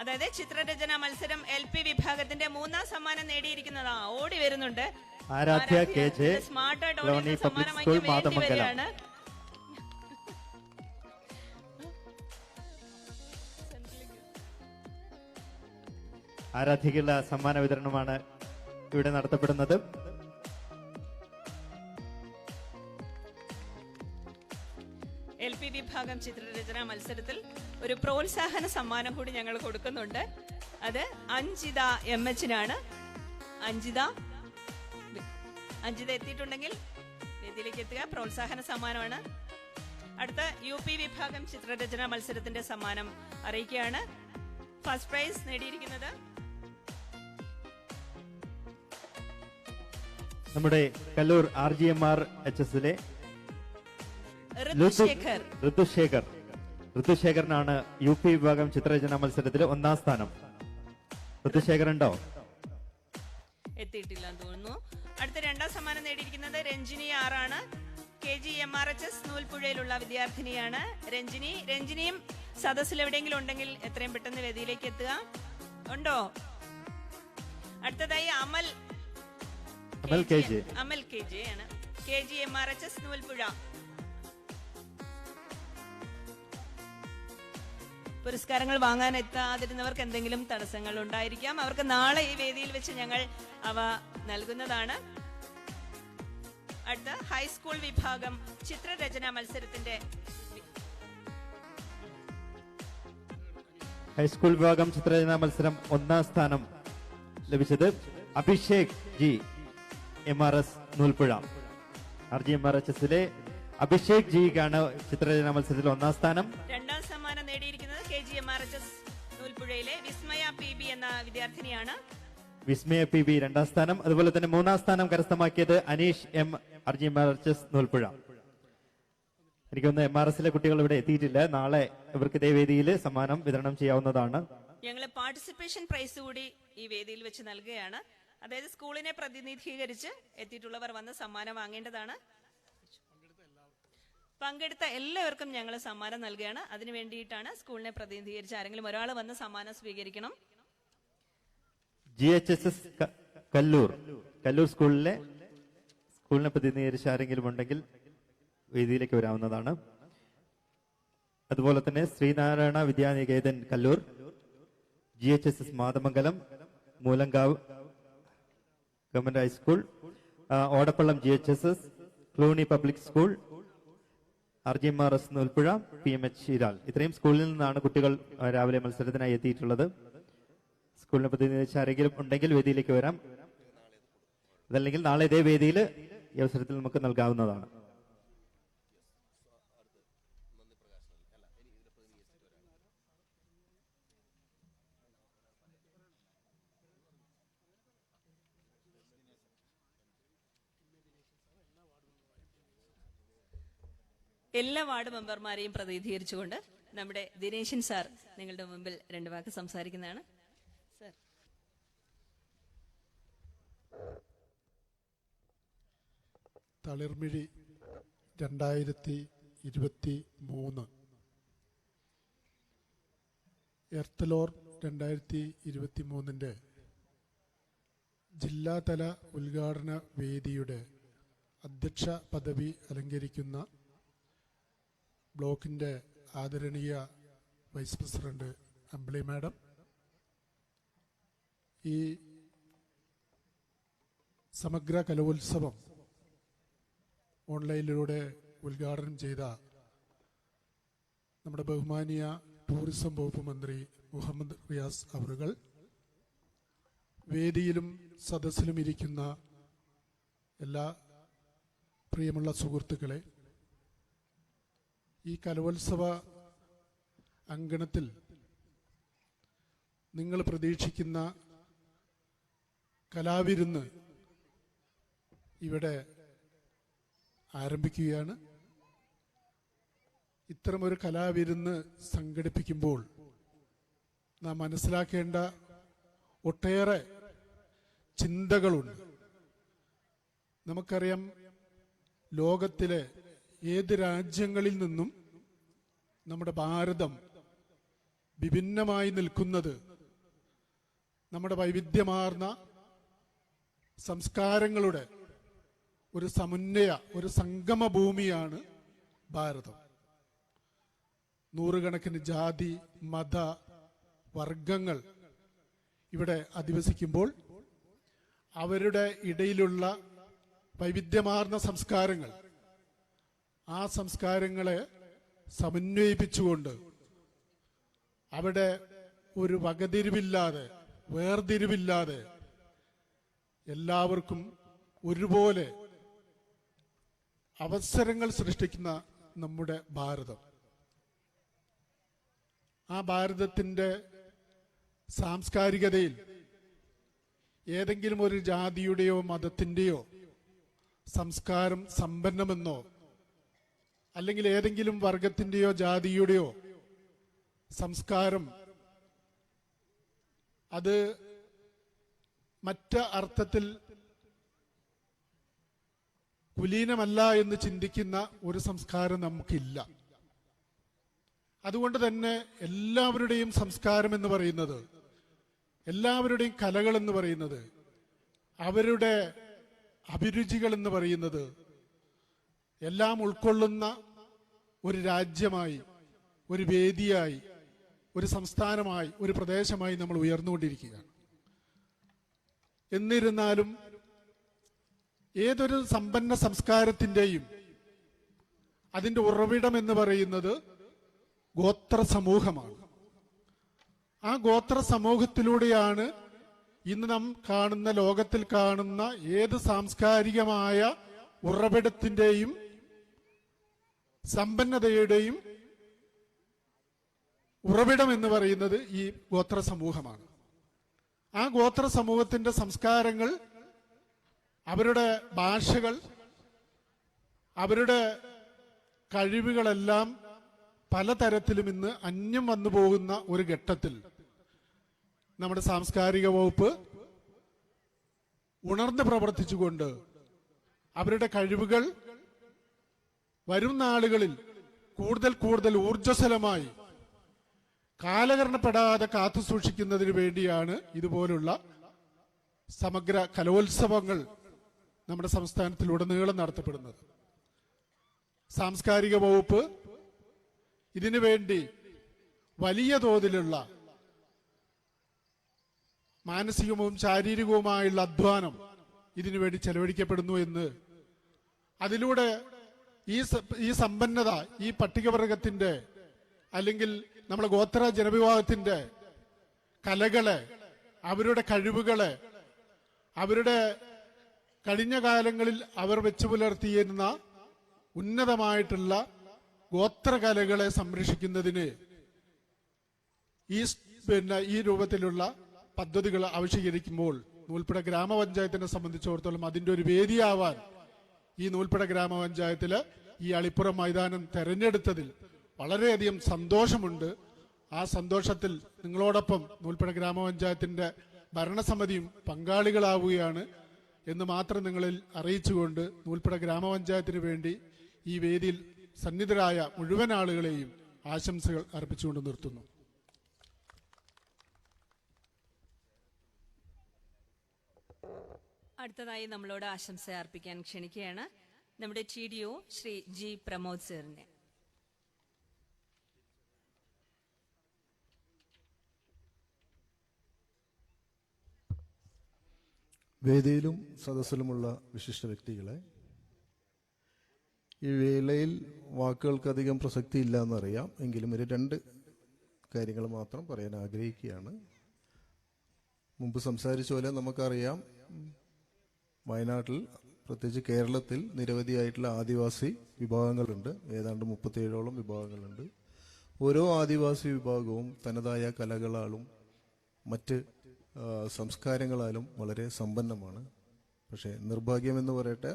അതായത് ചിത്രരചന മത്സരം LP വിഭാഗത്തിന്റെ 3ാം സമ്മാനം നേടിയിരിക്കുന്നതാ. ഓടി വരുന്നുണ്ട്. ആരാധ്യ KJ, സ്മാർട്ടായിട്ട് ക്ലോണി പബ്ലിക് സ്കൂൾ മാതമംഗലം. ആരാധ്യക്കുള്ള സമ്മാന വിതരണമാണ് ഇവിടെ നടത്തപ്പെടുന്നത്. മത്സരത്തിൽ ഒരു പ്രോത്സാഹന സമ്മാനം കൂടി ഞങ്ങൾ കൊടുക്കുന്നുണ്ട്. അത് അഞ്ജിത MH-നാണ്. അഞ്ജിത എത്തിയിട്ടുണ്ടെങ്കിൽ വേദിയിലേക്ക് എത്തുക. പ്രോത്സാഹന സമ്മാനമാണ്. അടുത്ത UP വിഭാഗം ചിത്രരചന മത്സരത്തിന്റെ സമ്മാനം അറിയിക്കുകയാണ്. ഫസ്റ്റ് പ്രൈസ് നേടിയിരിക്കുന്നത് നമ്മുടെ കല്ലൂർ RGMR HS-ലെ ഋതുശേഖറിനാണ് UP വിഭാഗം ചിത്രരചന മത്സരത്തിൽ 1ാം സ്ഥാനം. ഋതുശേഖർ ഉണ്ടോ? എത്തിയിട്ടില്ല എന്ന് തോന്നുന്നു. അടുത്ത 2ാം സമ്മാനം നേടിയിരിക്കുന്നത് രഞ്ജിനി ആറാണ്. KGMRHS നൂൽപ്പുഴയിലുള്ള വിദ്യാർത്ഥിനിയാണ് രഞ്ജിനിയും സദസ്സിൽ എവിടെയെങ്കിലും ഉണ്ടെങ്കിൽ എത്രയും പെട്ടെന്ന് വേദിയിലേക്ക് എത്തുക. ഉണ്ടോ? അടുത്തതായി അമൽ KJ ആണ്. KGMRHS നൂൽപ്പുഴ. പുരസ്കാരങ്ങൾ വാങ്ങാൻ എത്താതിരുന്നവർക്ക് എന്തെങ്കിലും തടസ്സങ്ങൾ ഉണ്ടായിരിക്കാം. അവർക്ക് നാളെ ഈ വേദിയിൽ വെച്ച് ഞങ്ങൾ അവ നൽകുന്നതാണ്. അടുത്ത ഹൈസ്കൂൾ വിഭാഗം ചിത്രരചന മത്സരത്തിന്റെ ഹൈസ്കൂൾ വിഭാഗം ചിത്രരചന മത്സരം 1ാം സ്ഥാനം ലഭിച്ചത് അഭിഷേക് G MRS നൂൽപ്പുഴ. RGMRHS-ലെ അഭിഷേക് ജിക്കാണ് ചിത്രരചന മത്സരത്തിൽ 1ാം സ്ഥാനം. 2ാം സമ്മാനം നേടിയിരിക്കുന്നത് KGMRHS നൂൽപ്പുഴയിലെ വിസ്മയ PB എന്ന വിദ്യാർത്ഥിനിയാണ്. വിസ്മയ PB 2ാം സ്ഥാനം. അതുപോലെ തന്നെ 3ാം സ്ഥാനം കരസ്ഥമാക്കിയത് അനീഷ് M RGMRHS നൂൽപ്പുഴ. എനിക്കൊന്ന് MRS-ലെ കുട്ടികൾ ഇവിടെ എത്തിയിട്ടില്ല. നാളെ ഇവർക്ക് ഇതേ വേദിയിൽ സമ്മാനം വിതരണം ചെയ്യാവുന്നതാണ്. ഞങ്ങൾ പാർട്ടിസിപ്പേഷൻ പ്രൈസ് കൂടി ഈ വേദിയിൽ വെച്ച് നൽകുകയാണ്. അതായത് സ്കൂളിനെ പ്രതിനിധീകരിച്ച് എത്തിയിട്ടുള്ളവർ വന്ന് സമ്മാനം വാങ്ങേണ്ടതാണ്. പങ്കെടുത്ത എല്ലാവർക്കും ഞങ്ങൾ സമ്മാനം നൽകുകയാണ്. അതിനു വേണ്ടിയിട്ടാണ് സ്കൂളിനെ പ്രതിനിധീകരിച്ച് ആരെങ്കിലും ഒരാൾ വന്ന് സമ്മാനം സ്വീകരിക്കണം. GHSS കല്ലൂർ സ്കൂളിനെ പ്രതിനിധീകരിച്ച് ആരെങ്കിലും ഉണ്ടെങ്കിൽ വേദിയിലേക്ക് വരാവുന്നതാണ്. അതുപോലെ തന്നെ Sreenarayana Vidyaniketan Kallur, GHSS Mathamangalam, Moolankavu government high school, Odappallam GHSS, Cluny public school, RGMRS Noolpuzha, PMH Iral. ഇത്രയും സ്കൂളിൽ നിന്നാണ് കുട്ടികൾ രാവിലെ മത്സരത്തിനായി എത്തിയിട്ടുള്ളത്. സ്കൂളിനെ പ്രതിനിധീകരിച്ച് ആരെങ്കിലും ഉണ്ടെങ്കിൽ വേദിയിലേക്ക് വരാം. അതല്ലെങ്കിൽ നാളെ ഇതേ വേദിയിൽ ഈ അവസരത്തിൽ നമുക്ക് നൽകാവുന്നതാണ്. എല്ലാ വാർഡ് മെമ്പർമാരെയും പ്രതിനിധീകരിച്ചുകൊണ്ട് നമ്മുടെ ദിനേശൻ സാർ നിങ്ങളുടെ മുമ്പിൽ 2 വാക്ക് സംസാരിക്കുന്നതാണ്. സർ. തളിർമിഴി 2023, എർത്തലോർ 2023 ജില്ലാതല ഉദ്ഘാടന വേദിയുടെ അധ്യക്ഷ പദവി അലങ്കരിക്കുന്ന ബ്ലോക്കിൻ്റെ ആദരണീയ വൈസ് പ്രസിഡന്റ് അമ്പിളി മാഡം, ഈ സമഗ്ര കലോത്സവം ഓൺലൈനിലൂടെ ഉദ്ഘാടനം ചെയ്ത നമ്മുടെ ബഹുമാനീയ ടൂറിസം വകുപ്പ് മന്ത്രി മുഹമ്മദ് റിയാസ് അവറുകൾ, വേദിയിലും സദസ്സിലും ഇരിക്കുന്ന എല്ലാ പ്രിയമുള്ള സുഹൃത്തുക്കളെ, ഈ കലോത്സവ അങ്കണത്തിൽ നിങ്ങൾ പ്രതീക്ഷിക്കുന്ന കലാവിരുന്ന് ഇവിടെ ആരംഭിക്കുകയാണ്. ഇത്തരമൊരു കലാവിരുന്ന് സംഘടിപ്പിക്കുമ്പോൾ നാം മനസ്സിലാക്കേണ്ട ഒട്ടേറെ ചിന്തകളുണ്ട്. നമുക്കറിയാം, ലോകത്തിലെ ഏത് രാജ്യങ്ങളിൽ നിന്നും നമ്മുടെ ഭാരതം വിഭിന്നമായി നിൽക്കുന്നത് നമ്മുടെ വൈവിധ്യമാർന്ന സംസ്കാരങ്ങളുടെ ഒരു സമുന്നയ, ഒരു സംഗമ ഭൂമിയാണ് ഭാരതം. നൂറുകണക്കിന് ജാതി, മത, വർഗങ്ങൾ ഇവിടെ അധിവസിക്കുമ്പോൾ അവരുടെ ഇടയിലുള്ള വൈവിധ്യമാർന്ന സംസ്കാരങ്ങൾ, ആ സംസ്കാരങ്ങളെ സമന്വയിപ്പിച്ചുകൊണ്ട് അവിടെ ഒരു വകതിരിവില്ലാതെ, വേർതിരിവില്ലാതെ എല്ലാവർക്കും ഒരുപോലെ അവസരങ്ങൾ സൃഷ്ടിക്കുന്ന നമ്മുടെ ഭാരതം, ആ ഭാരതത്തിൻ്റെ സാംസ്കാരികതയിൽ ഏതെങ്കിലും ഒരു ജാതിയുടെയോ മതത്തിൻ്റെയോ സംസ്കാരം സമ്പന്നമെന്നോ അല്ലെങ്കിൽ ഏതെങ്കിലും വർഗത്തിൻ്റെയോ ജാതിയുടെയോ സംസ്കാരം അത് മറ്റ് അർത്ഥത്തിൽ കുലീനമല്ല എന്ന് ചിന്തിക്കുന്ന ഒരു സംസ്കാരം നമുക്കില്ല. അതുകൊണ്ട് തന്നെ എല്ലാവരുടെയും സംസ്കാരം എന്ന് പറയുന്നത്, എല്ലാവരുടെയും കലകൾ എന്ന് പറയുന്നത്, അവരുടെ അഭിരുചികൾ എന്ന് പറയുന്നത് എല്ലാം ഉൾക്കൊള്ളുന്ന ഒരു രാജ്യമായി, ഒരു വേദിയായി, ഒരു സംസ്ഥാനമായി, ഒരു പ്രദേശമായി നമ്മൾ ഉയർന്നുകൊണ്ടിരിക്കുകയാണ്. എന്നിരുന്നാലും ഏതൊരു സമ്പന്ന സംസ്കാരത്തിൻ്റെയും അതിൻ്റെ ഉറവിടം എന്ന് പറയുന്നത് ഗോത്ര സമൂഹമാണ്. ആ ഗോത്ര സമൂഹത്തിലൂടെയാണ് ഇന്ന് നാം കാണുന്ന, ലോകത്തിൽ കാണുന്ന ഏത് സാംസ്കാരികമായ ഉറവിടത്തിൻ്റെയും സമ്പന്നതയുടെയും ഉറവിടം എന്ന് പറയുന്നത് ഈ ഗോത്ര സമൂഹമാണ്. ആ ഗോത്ര സമൂഹത്തിന്റെ സംസ്കാരങ്ങൾ, അവരുടെ ഭാഷകൾ, അവരുടെ കഴിവുകളെല്ലാം പലതരത്തിലും ഇന്ന് അന്യം വന്നു പോകുന്ന ഒരു ഘട്ടത്തിൽ നമ്മുടെ സാംസ്കാരിക വകുപ്പ് ഉണർന്ന് പ്രവർത്തിച്ചുകൊണ്ട് അവരുടെ കഴിവുകൾ വരും നാളുകളിൽ കൂടുതൽ കൂടുതൽ ഊർജ്ജസ്വലമായി കാലഹരണപ്പെടാതെ കാത്തു സൂക്ഷിക്കുന്നതിന് വേണ്ടിയാണ് ഇതുപോലുള്ള സമഗ്ര കലോത്സവങ്ങൾ നമ്മുടെ സംസ്ഥാനത്തിലുടനീളം നടത്തപ്പെടുന്നത്. സാംസ്കാരിക വകുപ്പ് ഇതിനു വേണ്ടി വലിയ തോതിലുള്ള മാനസികവും ശാരീരികവുമായുള്ള അധ്വാനം ഇതിനുവേണ്ടി ചെലവഴിക്കപ്പെടുന്നു എന്ന്, അതിലൂടെ ഈ സമ്പന്നത, ഈ പട്ടികവർഗത്തിന്റെ അല്ലെങ്കിൽ നമ്മുടെ ഗോത്ര ജനവിഭാഗത്തിന്റെ കലകളെ, അവരുടെ കഴിവുകളെ, അവരുടെ കഴിഞ്ഞ കാലങ്ങളിൽ അവർ വെച്ചു പുലർത്തിയിരുന്ന ഉന്നതമായിട്ടുള്ള ഗോത്രകലകളെ സംരക്ഷിക്കുന്നതിന് ഈ രൂപത്തിലുള്ള പദ്ധതികൾ ആവിഷ്കരിക്കുമ്പോൾ നൂൽപ്പുഴ ഗ്രാമപഞ്ചായത്തിനെ സംബന്ധിച്ചിടത്തോളം അതിന്റെ ഒരു വേദിയാവാൻ ഈ നൂൽപ്പുഴ ഗ്രാമപഞ്ചായത്തില് ഈ അളിപ്പുറം മൈതാനം തെരഞ്ഞെടുത്തതിൽ വളരെയധികം സന്തോഷമുണ്ട്. ആ സന്തോഷത്തിൽ നിങ്ങളോടൊപ്പം നൂൽപ്പുഴ ഗ്രാമപഞ്ചായത്തിന്റെ ഭരണസമിതിയും പങ്കാളികളാവുകയാണ് എന്ന് മാത്രം നിങ്ങളിൽ അറിയിച്ചുകൊണ്ട് നൂൽപ്പുഴ ഗ്രാമപഞ്ചായത്തിന് വേണ്ടി ഈ വേദിയിൽ സന്നിധരായ മുഴുവൻ ആളുകളെയും ആശംസകൾ അർപ്പിച്ചുകൊണ്ട് നിർത്തുന്നു. അടുത്തതായി നമ്മളോട് ആശംസ അർപ്പിക്കാൻ ക്ഷണിക്കുകയാണ് നമ്മുടെ TDO ശ്രീ ജി പ്രമോദ് സാറിനെ. വേദിയിലും സദസ്സിലുമുള്ള വിശിഷ്ട വ്യക്തികളെ, ഈ വേളയിൽ വാക്കുകൾക്കധികം പ്രസക്തി ഇല്ല എന്നറിയാം, എങ്കിലും ഒരു 2 കാര്യങ്ങൾ മാത്രം പറയാൻ ആഗ്രഹിക്കുകയാണ്. മുമ്പ് സംസാരിച്ച പോലെ നമുക്കറിയാം, വയനാട്ടിൽ പ്രത്യേകിച്ച് കേരളത്തിൽ നിരവധിയായിട്ടുള്ള ആദിവാസി വിഭാഗങ്ങളുണ്ട്. ഏതാണ്ട് 37ഓളം വിഭാഗങ്ങളുണ്ട്. ഓരോ ആദിവാസി വിഭാഗവും തനതായ കലകളാലും മറ്റ് സംസ്കാരങ്ങളാലും വളരെ സമ്പന്നമാണ്. പക്ഷേ നിർഭാഗ്യമെന്ന് പറയട്ടെ,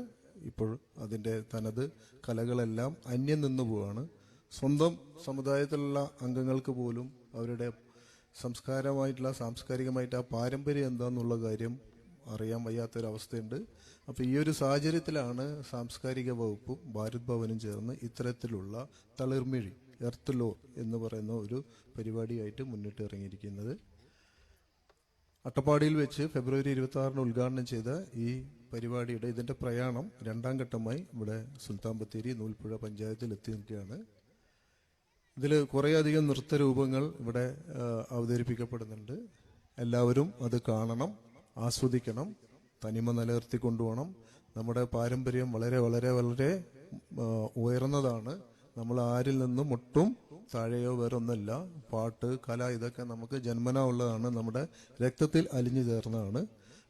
ഇപ്പോൾ അതിൻ്റെ തനത് കലകളെല്ലാം അന്യം നിന്നു പോവാണ്. സ്വന്തം സമുദായത്തിലുള്ള അംഗങ്ങൾക്ക് പോലും അവരുടെ സാംസ്കാരികമായിട്ട് ആ പാരമ്പര്യം എന്താന്നുള്ള കാര്യം അറിയാൻ വയ്യാത്തൊരവസ്ഥയുണ്ട്. അപ്പോൾ ഈ ഒരു സാഹചര്യത്തിലാണ് സാംസ്കാരിക വകുപ്പും ഭാരത് ഭവനും ചേർന്ന് ഇത്തരത്തിലുള്ള തളിർമിഴി, എർത്ത് ലോ എന്ന് പറയുന്ന ഒരു പരിപാടിയായിട്ട് മുന്നിട്ട് ഇറങ്ങിയിരിക്കുന്നത്. അട്ടപ്പാടിയിൽ വെച്ച് ഫെബ്രുവരി 26 ഉദ്ഘാടനം ചെയ്ത ഈ പരിപാടിയുടെ ഇതിൻ്റെ പ്രയാണം 2ാം ഘട്ടമായി ഇവിടെ സുൽത്താൻ ബത്തേരി നൂൽപ്പുഴ പഞ്ചായത്തിൽ എത്തി നിൽക്കുകയാണ്. ഇതിൽ കുറേയധികം നൃത്തരൂപങ്ങൾ ഇവിടെ അവതരിപ്പിക്കപ്പെടുന്നുണ്ട്. എല്ലാവരും അത് കാണണം, ആസ്വദിക്കണം, തനിമ നിലനിർത്തി കൊണ്ടുപോകണം. നമ്മുടെ പാരമ്പര്യം വളരെ വളരെ വളരെ ഉയർന്നതാണ്. നമ്മൾ ആരിൽ നിന്നും ഒട്ടും താഴെയോ വേറൊന്നല്ല. പാട്ട്, കല ഇതൊക്കെ നമുക്ക് ജന്മനാ ഉള്ളതാണ്, നമ്മുടെ രക്തത്തിൽ അലിഞ്ഞു ചേർന്നതാണ്.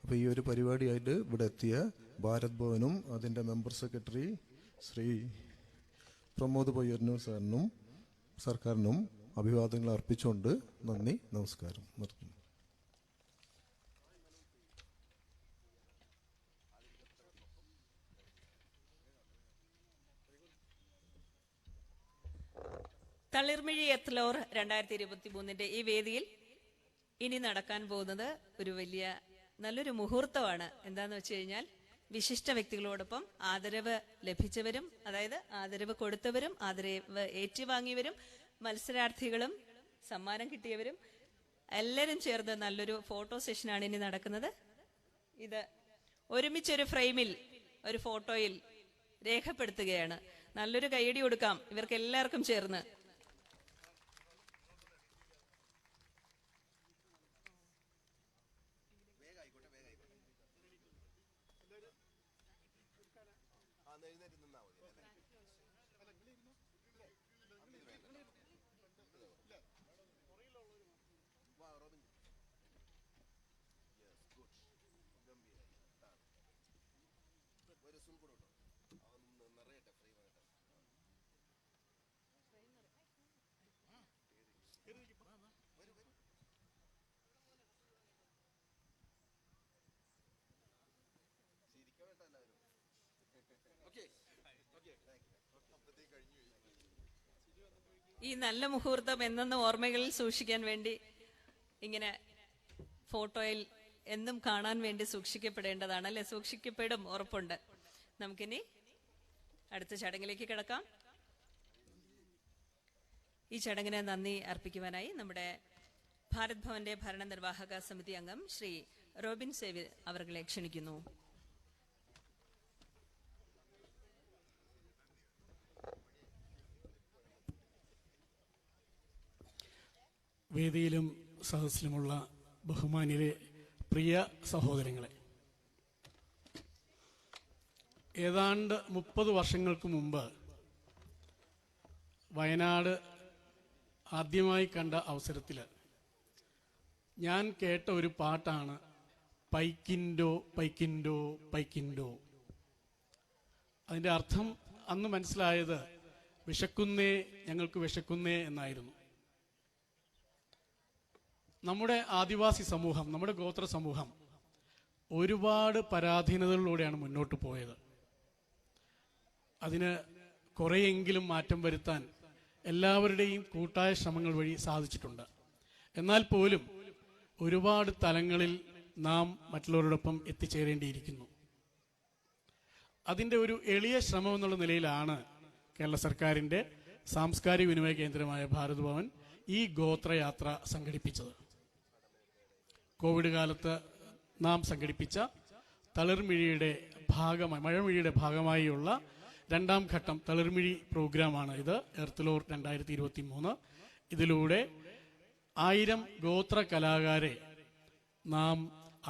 അപ്പോൾ ഈ ഒരു പരിപാടിയായിട്ട് ഇവിടെ എത്തിയ ഭാരത് ഭവനും അതിൻ്റെ മെമ്പർ സെക്രട്ടറി ശ്രീ പ്രമോദ് പയ്യന്നൂർ സാറിനും സർക്കാരിനും അഭിവാദ്യങ്ങൾ അർപ്പിച്ചുകൊണ്ട് നന്ദി, നമസ്കാരം നിർത്തുന്നു. തളിർമിഴി എത്ലോർ 2023 ഈ വേദിയിൽ ഇനി നടക്കാൻ പോകുന്നത് ഒരു വലിയ നല്ലൊരു മുഹൂർത്തമാണ്. എന്താന്ന് വെച്ച് കഴിഞ്ഞാൽ വിശിഷ്ട വ്യക്തികളോടൊപ്പം ആദരവ് ലഭിച്ചവരും, അതായത് ആദരവ് കൊടുത്തവരും ആദരവ് ഏറ്റുവാങ്ങിയവരും മത്സരാർത്ഥികളും സമ്മാനം കിട്ടിയവരും എല്ലാവരും ചേർന്ന് നല്ലൊരു ഫോട്ടോ സെഷനാണ് ഇനി നടക്കുന്നത്. ഇത് ഒരുമിച്ചൊരു ഫ്രെയിമിൽ ഒരു ഫോട്ടോയിൽ രേഖപ്പെടുത്തുകയാണ്. നല്ലൊരു കൈയടി കൊടുക്കാം ഇവർക്ക് എല്ലാവർക്കും ചേർന്ന്. ഈ നല്ല മുഹൂർത്തം എന്നെന്നും ഓർമ്മകളിൽ സൂക്ഷിക്കാൻ വേണ്ടി ഇങ്ങനെ ഫോട്ടോയിൽ എന്നും കാണാൻ വേണ്ടി സൂക്ഷിക്കപ്പെടേണ്ടതാണ്, അല്ലെ? സൂക്ഷിക്കപ്പെടും, ഉറപ്പുണ്ട്. നമുക്കിനി അടുത്ത ചടങ്ങിലേക്ക് കിടക്കാം. ഈ ചടങ്ങിന് നന്ദി അർപ്പിക്കുവാനായി നമ്മുടെ ഭാരത് ഭവന്റെ ഭരണനിർവാഹക സമിതി അംഗം ശ്രീ റോബിൻ സേവ്യർ അവരെ ക്ഷണിക്കുന്നു. വേദിയിലും സദസ്സിലുമുള്ള ബഹുമാന്യരെ, പ്രിയ സഹോദരങ്ങളെ, ഏതാണ്ട് 30 വർഷങ്ങൾക്ക് മുമ്പ് വയനാട് ആദ്യമായി കണ്ട അവസരത്തിൽ ഞാൻ കേട്ട ഒരു പാട്ടാണ് പൈക്കിൻഡോ പൈക്കിൻഡോ പൈക്കിൻഡോ. അതിൻ്റെ അർത്ഥം അന്ന് മനസ്സിലായത് വിശക്കുന്നേ ഞങ്ങൾക്ക് വിശക്കുന്നേ എന്നായിരുന്നു. നമ്മുടെ ആദിവാസി സമൂഹം, നമ്മുടെ ഗോത്ര സമൂഹം ഒരുപാട് പരാധീനതകളിലൂടെയാണ് മുന്നോട്ട് പോയത്. അതിന് കുറേയെങ്കിലും മാറ്റം വരുത്താൻ എല്ലാവരുടെയും കൂട്ടായ ശ്രമങ്ങൾ വഴി സാധിച്ചിട്ടുണ്ട്. എന്നാൽ പോലും ഒരുപാട് തലങ്ങളിൽ നാം മറ്റുള്ളവരോടൊപ്പം എത്തിച്ചേരേണ്ടിയിരിക്കുന്നു. അതിൻ്റെ ഒരു എളിയ ശ്രമം എന്നുള്ള നിലയിലാണ് കേരള സർക്കാരിൻ്റെ സാംസ്കാരിക വിനിമയ കേന്ദ്രമായ ഭാരത് ഭവൻ ഈ ഗോത്രയാത്ര സംഘടിപ്പിച്ചത്. കോവിഡ് കാലത്ത് നാം സംഘടിപ്പിച്ച തളിർമിഴിയുടെ ഭാഗമായി, മഴമിഴിയുടെ ഭാഗമായുള്ള 2ാം ഘട്ടം തളിർമിഴി പ്രോഗ്രാമാണ് ഇത്, എർത്ത്ലോർ 2023. ഇതിലൂടെ 1000 ഗോത്ര കലാകാരെ നാം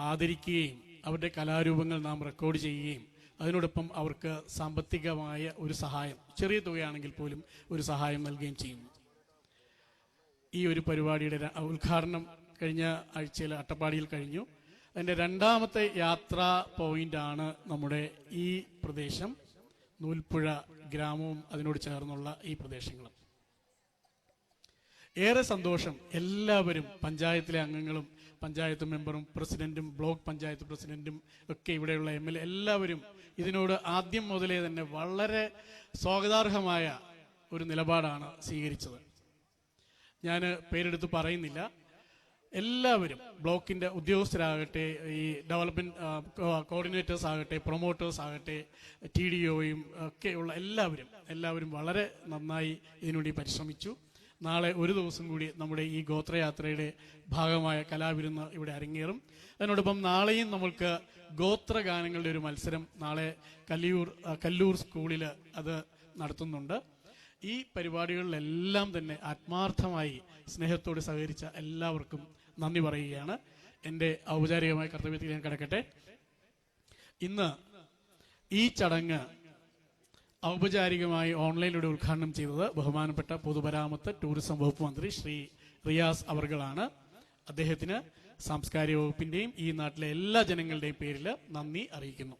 ആദരിക്കുകയും അവരുടെ കലാരൂപങ്ങൾ നാം റെക്കോർഡ് ചെയ്യുകയും അതിനോടൊപ്പം അവർക്ക് സാമ്പത്തികമായ ഒരു സഹായം, ചെറിയ തുകയാണെങ്കിൽ പോലും ഒരു സഹായം നൽകുകയും ചെയ്യുന്നു. ഈ ഒരു പരിപാടിയുടെ ഉദ്ഘാടനം കഴിഞ്ഞ ആഴ്ചയിൽ അട്ടപ്പാടിയിൽ കഴിഞ്ഞു. അതിൻ്റെ 2ാമത്തെ യാത്രാ പോയിന്റാണ് നമ്മുടെ ഈ പ്രദേശം, നൂൽപ്പുഴ ഗ്രാമവും അതിനോട് ചേർന്നുള്ള ഈ പ്രദേശങ്ങളും. ഏറെ സന്തോഷം. എല്ലാവരും, പഞ്ചായത്തിലെ അംഗങ്ങളും പഞ്ചായത്ത് മെമ്പറും പ്രസിഡന്റും ബ്ലോക്ക് പഞ്ചായത്ത് പ്രസിഡന്റും ഒക്കെ, ഇവിടെയുള്ള MLA എല്ലാവരും ഇതിനോട് ആദ്യം മുതലേ തന്നെ വളരെ സ്വാഗതാർഹമായ ഒരു നിലപാടാണ് സ്വീകരിച്ചത്. ഞാൻ പേരെടുത്ത് പറയുന്നില്ല. എല്ലാവരും, ബ്ലോക്കിന്റെ ഉദ്യോഗസ്ഥരാകട്ടെ, ഈ ഡെവലപ്മെന്റ് കോർഡിനേറ്റേഴ്സ് ആകട്ടെ, പ്രൊമോട്ടേഴ്സ് ആകട്ടെ, TDOയും ഒക്കെയുള്ള എല്ലാവരും വളരെ നന്നായി ഇതിനുവേണ്ടി പരിശ്രമിച്ചു. നാളെ ഒരു ദിവസം കൂടി നമ്മുടെ ഈ ഗോത്രയാത്രയുടെ ഭാഗമായ കലാവിരുന്ന് ഇവിടെ അരങ്ങേറും. അതിനോടൊപ്പം നാളെയും നമ്മൾക്ക് ഗോത്രഗാനങ്ങളുടെ ഒരു മത്സരം നാളെ കല്ലൂർ സ്കൂളിൽ അത് നടത്തുന്നുണ്ട്. ഈ പരിപാടികളിലെല്ലാം തന്നെ ആത്മാർത്ഥമായി സ്നേഹത്തോട് സഹകരിച്ച എല്ലാവർക്കും നന്ദി പറയുകയാണ്. എൻ്റെ ഔപചാരികമായ കർത്തവ്യത്തിൽ ഞാൻ കിടക്കട്ടെ. ഇന്ന് ഈ ചടങ്ങ് ഔപചാരികമായി ഓൺലൈനിലൂടെ ഉദ്ഘാടനം ചെയ്തത് ബഹുമാനപ്പെട്ട പൊതുമരാമത്ത് ടൂറിസം വകുപ്പ് മന്ത്രി ശ്രീ റിയാസ് അവർകളാണ്. അദ്ദേഹത്തിന് സാംസ്കാരിക വകുപ്പിന്റെയും ഈ നാട്ടിലെ എല്ലാ ജനങ്ങളുടെയും പേരിൽ നന്ദി അറിയിക്കുന്നു.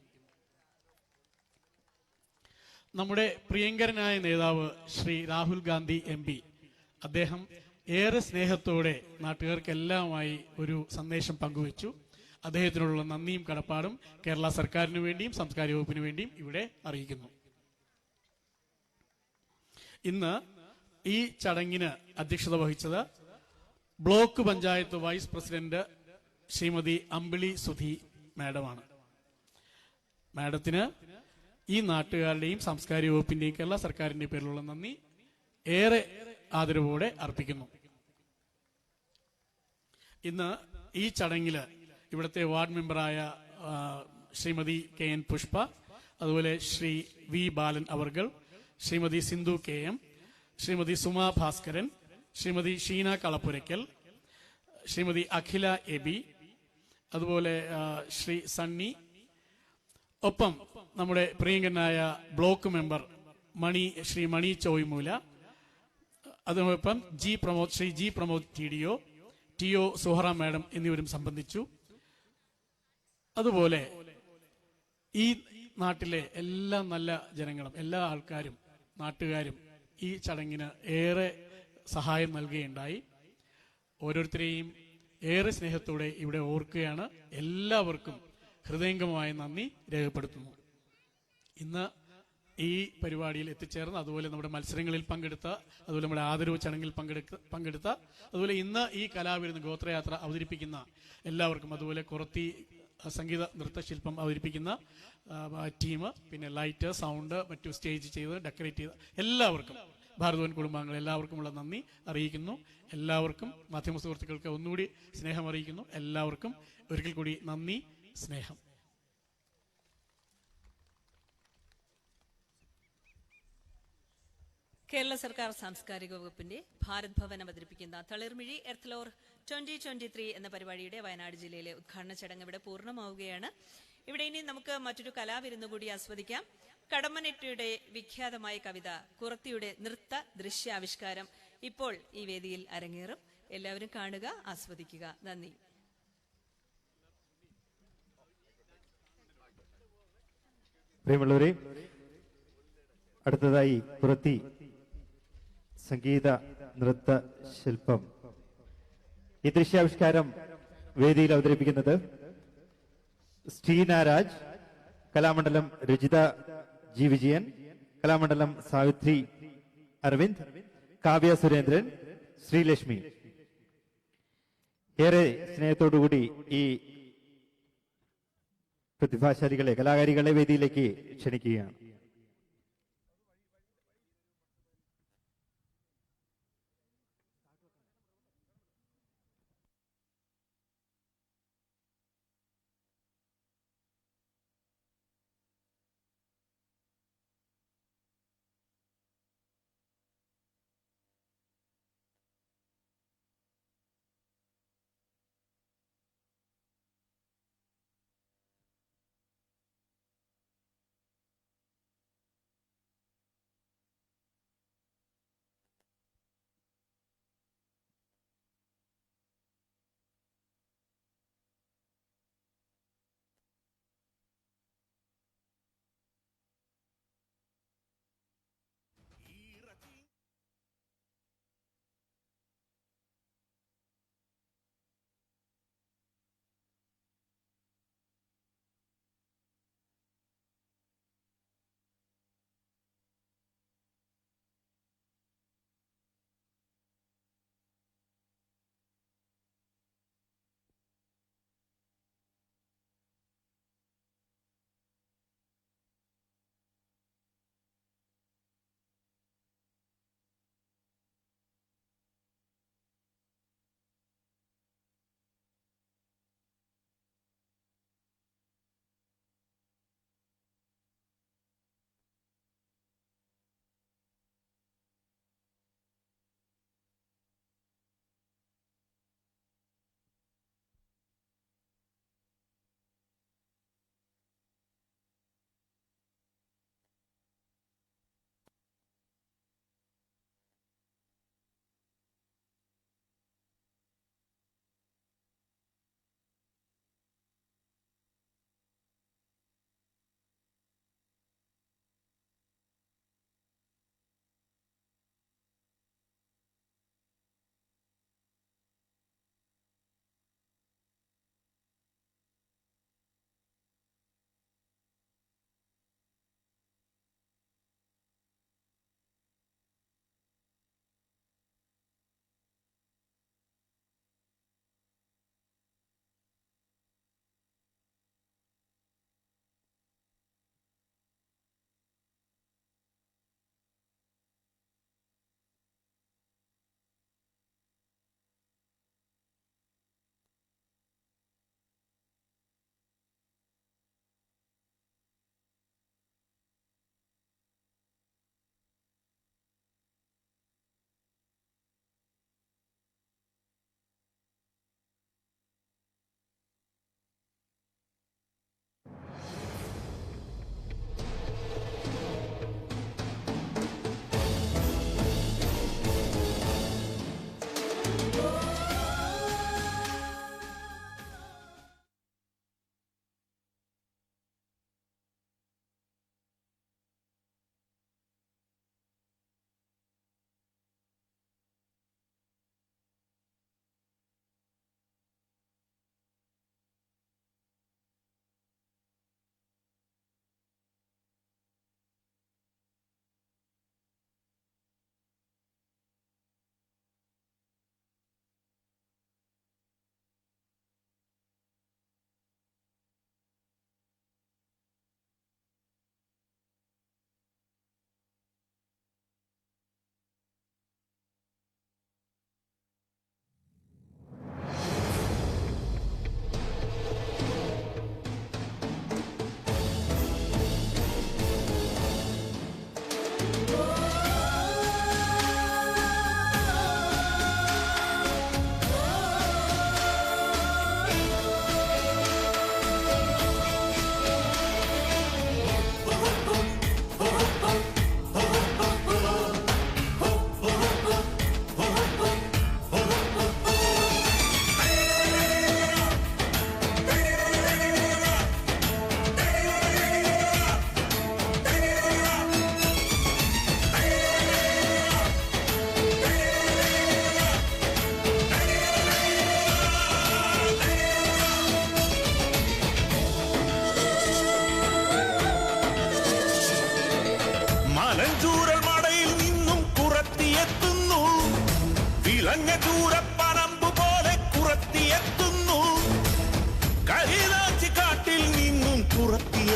നമ്മുടെ പ്രിയങ്കരനായ നേതാവ് ശ്രീ രാഹുൽ ഗാന്ധി MP, അദ്ദേഹം ഏറെ സ്നേഹത്തോടെ നാട്ടുകാർക്കെല്ലാമായി ഒരു സന്ദേശം പങ്കുവച്ചു. അദ്ദേഹത്തിനുള്ള നന്ദിയും കടപ്പാടും കേരള സർക്കാരിനു വേണ്ടിയും സാംസ്കാരിക വകുപ്പിനു വേണ്ടിയും ഇവിടെ അറിയിക്കുന്നു. ഇന്ന് ഈ ചടങ്ങിന് അധ്യക്ഷത വഹിച്ചത് block panchayat vice president Shrimati Ambili Sudhi മാഡമാണ്. മാഡത്തിന് ഈ നാട്ടുകാരുടെയും സാംസ്കാരിക വകുപ്പിന്റെയും കേരള സർക്കാരിന്റെയും പേരിലുള്ള നന്ദി ഏറെ ആദരവോടെ അർപ്പിക്കുന്നു. ഇന്ന് ഈ ചടങ്ങില് ഇവിടുത്തെ വാർഡ് മെമ്പറായ ശ്രീമതി KN പുഷ്പ, അതുപോലെ ശ്രീ V ബാലൻ അവർകൾ, ശ്രീമതി സിന്ധു KM, ശ്രീമതി സുമാ ഭാസ്കരൻ, ശ്രീമതി ഷീന കളപ്പുരയ്ക്കൽ, ശ്രീമതി അഖില AB, അതുപോലെ ശ്രീ സണ്ണി, ഒപ്പം നമ്മുടെ പ്രിയങ്കരനായ ബ്ലോക്ക് മെമ്പർ ശ്രീ മണി ചോയ്മൂല, അതോടൊപ്പം Shri G Pramod TDO, TO Suhara madam എന്നിവരും സംബന്ധിച്ചു. അതുപോലെ ഈ നാട്ടിലെ എല്ലാ നല്ല ജനങ്ങളും, എല്ലാ ആൾക്കാരും, നാട്ടുകാരും ഈ ചടങ്ങിന് ഏറെ സഹായം നൽകുകയുണ്ടായി. ഓരോരുത്തരെയും ഏറെ സ്നേഹത്തോടെ ഇവിടെ ഓർക്കുകയാണ്. എല്ലാവർക്കും ഹൃദയംഗമായ നന്ദി രേഖപ്പെടുത്തുന്നു. ഇന്ന് ഈ പരിപാടിയിൽ എത്തിച്ചേർന്ന്, അതുപോലെ നമ്മുടെ മത്സരങ്ങളിൽ പങ്കെടുത്ത, അതുപോലെ നമ്മുടെ ആദരവ് ചടങ്ങിൽ പങ്കെടുത്ത, അതുപോലെ ഇന്ന് ഈ കലാവിരുന്ന് ഗോത്രയാത്ര അവതരിപ്പിക്കുന്ന എല്ലാവർക്കും, അതുപോലെ കുറത്തി സംഗീത നൃത്തശില്പം അവതരിപ്പിക്കുന്ന ടീം, പിന്നെ ലൈറ്റ്, സൗണ്ട്, മറ്റു സ്റ്റേജ് ചെയ്ത് ഡെക്കറേറ്റ് ചെയ്ത എല്ലാവർക്കും, ഭാരതവൻ കുടുംബാംഗങ്ങൾ എല്ലാവർക്കുമുള്ള നന്ദി അറിയിക്കുന്നു. എല്ലാവർക്കും മാധ്യമ സുഹൃത്തുക്കൾക്ക് ഒന്നുകൂടി സ്നേഹം അറിയിക്കുന്നു. എല്ലാവർക്കും ഒരിക്കൽ കൂടി നന്ദി, സ്നേഹം. കേരള സർക്കാർ സാംസ്കാരിക വകുപ്പിന്റെ ഭാരത് ഭവൻ അവതരിപ്പിക്കുന്ന തളിർമിഴി എർത്ത്ലോർ 2023 എന്ന പരിപാടിയുടെ വയനാട് ജില്ലയിലെ ഉദ്ഘാടന ചടങ്ങ് ഇവിടെ പൂർണ്ണമാവുകയാണ്. ഇവിടെ ഇനി നമുക്ക് മറ്റൊരു കലാവിരുന്ന് കൂടി ആസ്വദിക്കാം. കടമ്മനിട്ടയുടെ വിഖ്യാതമായ കവിത കുറത്തിയുടെ നൃത്ത ദൃശ്യാവിഷ്കാരം ഇപ്പോൾ ഈ വേദിയിൽ അരങ്ങേറും. എല്ലാവരും കാണുക, ആസ്വദിക്കുക. നന്ദി. പ്രിയമുള്ളവരെ, അടുത്തതായി കുറത്തി സംഗീത നൃത്ത ശില്പം. ഈ ദൃശ്യാവിഷ്കാരം വേദിയിൽ അവതരിപ്പിക്കുന്നത് സ്റ്റീന രാജ്, കലാമണ്ഡലം രജിത G വിജയൻ, കലാമണ്ഡലം സാവിത്രി അരവിന്ദ്, കാവ്യ സുരേന്ദ്രൻ, ശ്രീലക്ഷ്മി. ഏറെ സ്നേഹത്തോടുകൂടി ഈ പ്രതിഭാശാലികളെ, കലാകാരികളെ വേദിയിലേക്ക് ക്ഷണിക്കുകയാണ്.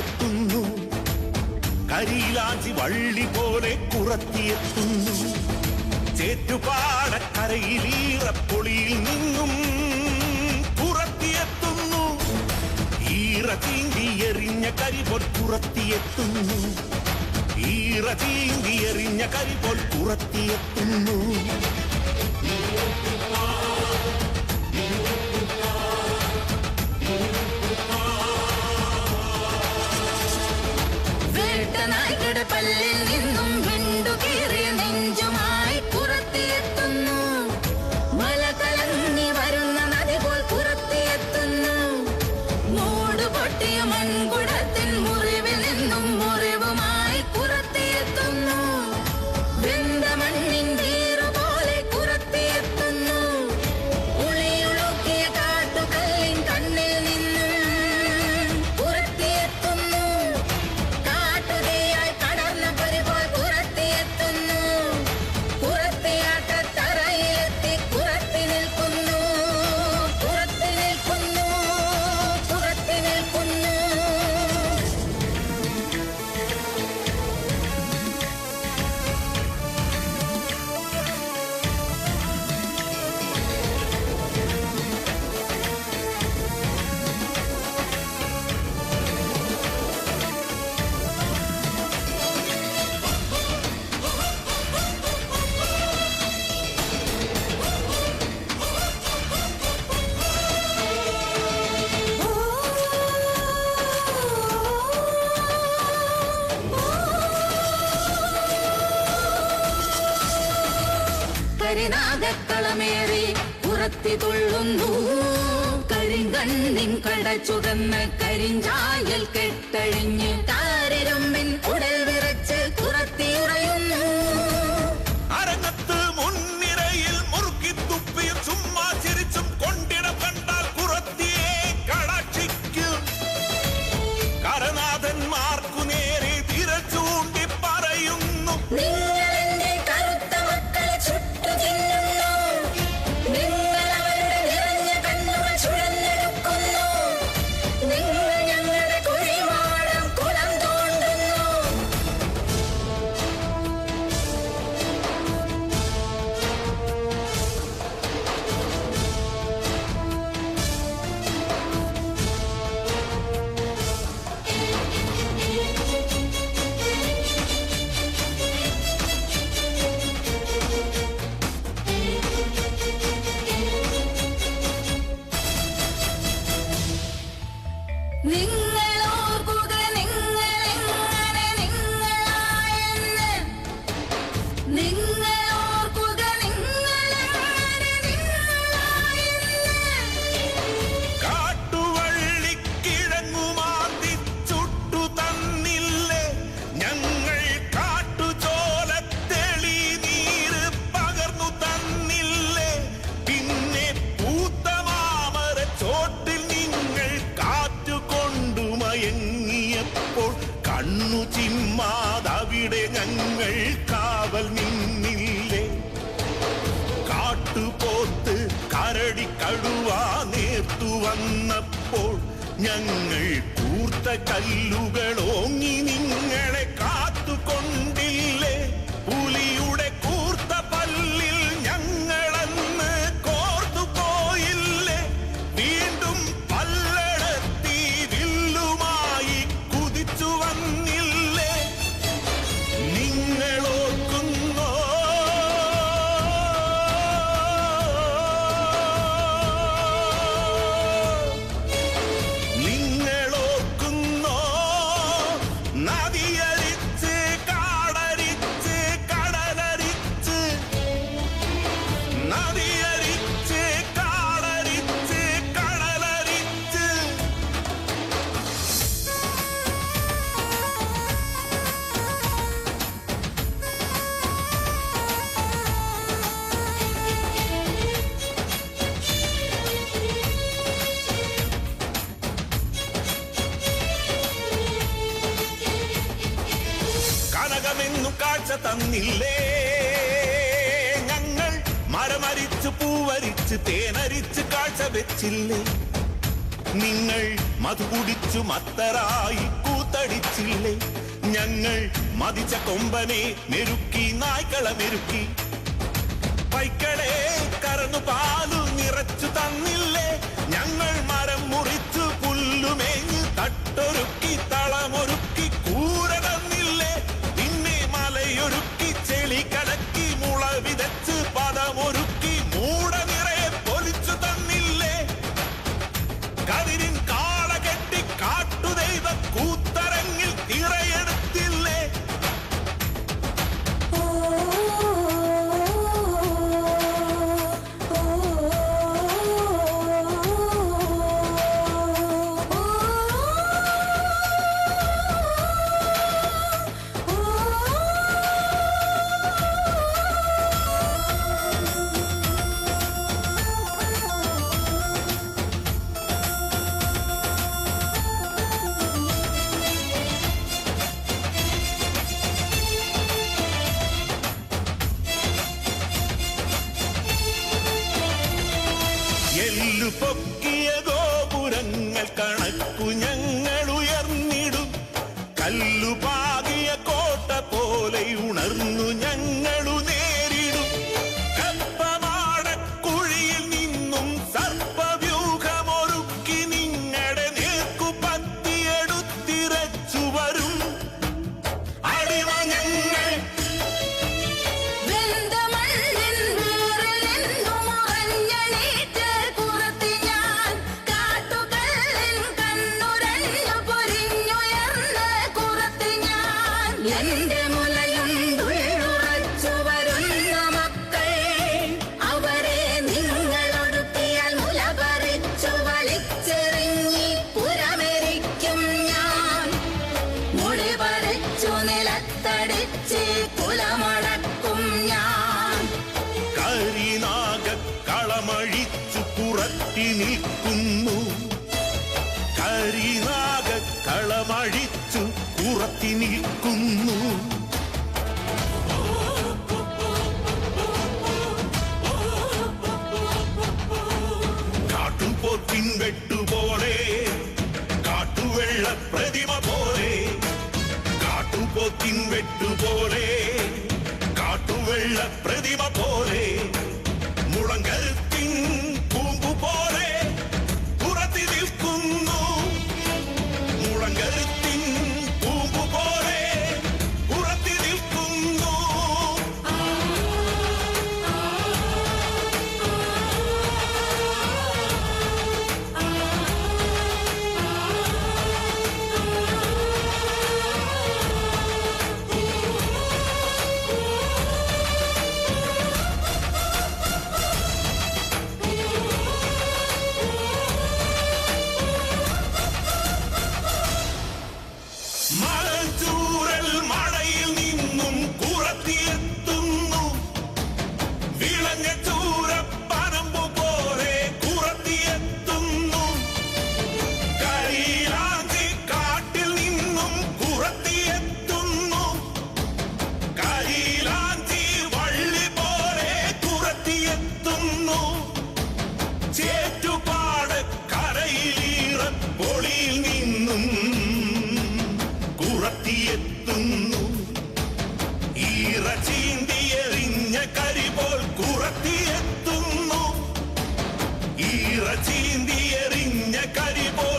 കുറത്തിയെത്തുന്നു, കരിയിലാഞ്ചി വള്ളി പോലെ കുറത്തിയെത്തുന്നു. ചേറ്റുപാടക്കരയിലീറപ്പൊളിയിൽ നിന്നും പുറത്തിയെത്തുന്നു, ഈറ ചീന്തിയെറിഞ്ഞ കരിപോൽ പുറത്തിയെത്തുന്നു, ഈറ ചീന്തിയെറിഞ്ഞ കരിപോൽ പുറത്തിയെത്തുന്നു. വേട്ടനായ്ക്കട പല്ലിൽ നിന്നും വിണ്ടുകീറിയ നെഞ്ചുമായി പുറത്തിയെത്തുന്നു, മല കലങ്ങി വരുന്ന നദി പോൽ പുറത്തിയെത്തുന്നു. മൂടുപൊട്ടിയ മൺകുടത്തിൻ മുറിവിൽ നിന്നും മുറിവുമായി പുറത്തിയെത്തുന്നു, വെന്ത മണ്ണിൻ വീറു പോലെ പുറത്തിയെത്തുന്നു. ഉളിയുളുക്കിയ കാട്ടുകല്ലിൻ കണ്ണിൽ നിന്നും പുറത്തിയെത്തുന്നു, കാട്ടുതീയായി പടർന്ന പൊരി പോൽ പുറത്തിയെത്തുന്നു. പുറത്തിയാട്ടത്തറയിലെത്തി പുറത്തി നിൽക്കുന്നു, പുറത്തി നിൽക്കുന്നു, പുറത്തി നിൽക്കുന്നു. കരിനാഗക്കളമേറി പുറത്തി തുള്ളുന്നു, കരിങ്കണ്ണിൻ കട ചുവന്ന് കരിഞ്ചായൽ കെട്ടഴിഞ്ഞ് താരരുമ്പിൻ ഉടൽ വിറച്ച് പുറത്തി ഉറയുന്നു. അരങ്ങത്ത് മുൻനിരയിൽ മുറുക്കി തുപ്പിയും ചുമ്മാ ചിരിച്ചും കൊണ്ടിടം കണ്ടാൽ കുറത്തിയെ കടാക്ഷിക്കും. കരനാഥന്മാർക്കു നേരെ തിര ചൂണ്ടി പറയുന്നു, നിങ്ങളെന്റെ കറുത്ത മക്കളെ ചുട്ടു തിന്നുന്നു, നിങ്ങൾ അവരുടെ നിറഞ്ഞ കണ്ണുകൾ ചുഴന്നെടുക്കുന്നു, നിങ്ങൾ ഞങ്ങളുടെ കുഴിമാടം കുളം തോണ്ടുന്നു. നിങ്ങൾ ഓർക്കുക നിങ്ങളെങ്ങനെ നിങ്ങളായെന്ന്, നിങ്ങൾ ഓർക്കുക നിങ്ങളെങ്ങനെ നിങ്ങളായെന്ന്. കാട്ടുവള്ളിക്കിഴങ്ങുമാന്തി ചുട്ടു തന്നില്ലേ ഞങ്ങൾ, കാട്ടുചോലത്തെളി നീര് പകർന്നു തന്നില്ലേ, പിന്നെ പൂത്ത മാമര ചോട്ടിൽ നിങ്ങൾ കാറ്റുകൊണ്ടു മയങ്ങിയപ്പോൾ കണ്ണു ചിമ്മാതവിടെ ഞങ്ങൾ കാവൽ നിന്നില്ലേ. കാട്ടുപോത്ത് കരടി കടുവ നേർത്തു വന്നപ്പോൾ ഞങ്ങൾ കൂർത്ത കല്ലുകൾ ഓങ്ങി നിങ്ങളെ കാത്തുകൊണ്ടില്ലേ. പുലിയുടെ കൂർത്ത പല്ലിൽ ഞങ്ങളന്ന് കോർത്തു പോയില്ലേ. വീണ്ടും പല്ലടത്തി വില്ലുമായി കുതിച്ചു വന്നില്ലേ. നിങ്ങളോർക്കുന്നോ നിങ്ങളോർക്കുന്നോ നദിയരിച്ച് കാടരിച്ച് കടലരിച്ച്, നദിയരിച്ച് കാടരിച്ച് കടലരിച്ച്. കനകമെന്നു കാഴ്ച തന്നില്ലേ ഞങ്ങൾ, മരമരിച്ച് പൂവരിച്ച് തേനരിച്ച് കാഴ്ച വെച്ചില്ലേ. നിങ്ങൾ മധു കുടിച്ചു മത്തരായി കൂത്ത കൂത്തടിച്ചില്ലേ ഞങ്ങൾ മതിച്ച കൊമ്പനെ മെരുക്കി നായ്ക്കള മെരുക്കി പൈക്കളെ കറന്നു പാലു നിറച്ചു തന്നില്ലേ ഞങ്ങൾ മരം മുറിച്ചു പുല്ലുമേഞ്ഞ് തട്ടൊരുക്കി തളമൊരുക്കി കൂര തന്നില്ലേ പിന്നെ മലയൊരുക്കി ചെളി കടക്കി മുള വിതച്ച് പദമൊരുക്കി മൂട നിറയെ പൊലിച്ചു തന്നില്ലേ കതിരിൻ കാള കെട്ടി കാട്ടുദൈവ കൂത്തരങ്ങിൽ തിറയെടുത്തില്ലേ എല്ലു പൊക്കിയ ഗോപുരങ്ങൾ കണക്കു ഞങ്ങൾ ഉയർന്നിടും കല്ലുപാകിയ കോട്ട പോലെ ഉണർന്നു ഞങ്ങളു നേരിടും കപ്പമാടക്കുഴിയിൽ നിന്നും സർപ്പവ്യൂഹമൊരുക്കി നിങ്ങളുടെ നേർക്കു പത്തിയെടുത്തിരച്ചു വരും അടിമ ഞങ്ങൾ വെന്ത മണ്ണിൻ വേറിലെന്നു മറഞ്ഞണീറ്റ് കുറത്തി ഞാൻ കാട്ടുകള്ളിൻ കണ്ണുരഞ്ഞു പൊരിഞ്ഞുയർന്ന് കുറത്തി ഞാൻ എന്റെ മുലയുണ്ടുള്ളുറച്ചു വരുന്ന മക്കൾ അവരെ നിങ്ങളൊടുക്കിയാൽ മുല പറിച്ചു വലിച്ചെറിഞ്ഞി പുരമെരിക്കും ഞാൻ മുടി പറിച്ചു നിലത്തടിച്ച് കുലമടക്കും ഞാൻ കരിനാഗ കളമഴിച്ചു പുറത്തി നിൽക്കുന്നു കരിനാഗ കളമഴിച്ചു പുറത്തി നിൽക്കുന്നു കാട്ടുപോത്തിൻ വെട്ടുപോലെ കാട്ടുവെള്ള പ്രതിമ പോലെ കാട്ടുപോത്തിൻ വെട്ടുപോലെ കാട്ടുവെള്ള പ്രതിമ പോലെ മുളങ്കരുത്തിൻ കൂമ്പു പോലെ പുറത്തി നിൽക്കുന്നു മുളങ്കരുത്തിൻ കൂമ്പു പോലെ പുറത്തി നിൽക്കുന്നു മഴച്ചൂരൽ മഴയിൽ നിന്നും കുറത്തിയെത്തുന്നു വിളഞ്ഞ ചൂരപ്പനമ്പു പോലെ കുറത്തിയെത്തുന്നു കരിയിലാഞ്ചി കാട്ടിൽ നിന്നും കുറത്തിയെത്തുന്നു കരിയിലാഞ്ചി വള്ളി പോലെ കുറത്തിയെത്തുന്നു ചേറ്റുപാട് കരയിലീറ പൊളിയിൽ നിന്നും കുറത്തിയെത്തുന്നു ഈറ ചീന്തിയെറിഞ്ഞ കരി പോൽ കുറത്തിയെത്തുന്നു ഈറ ചീന്തിയെറിഞ്ഞ കരി പോൽ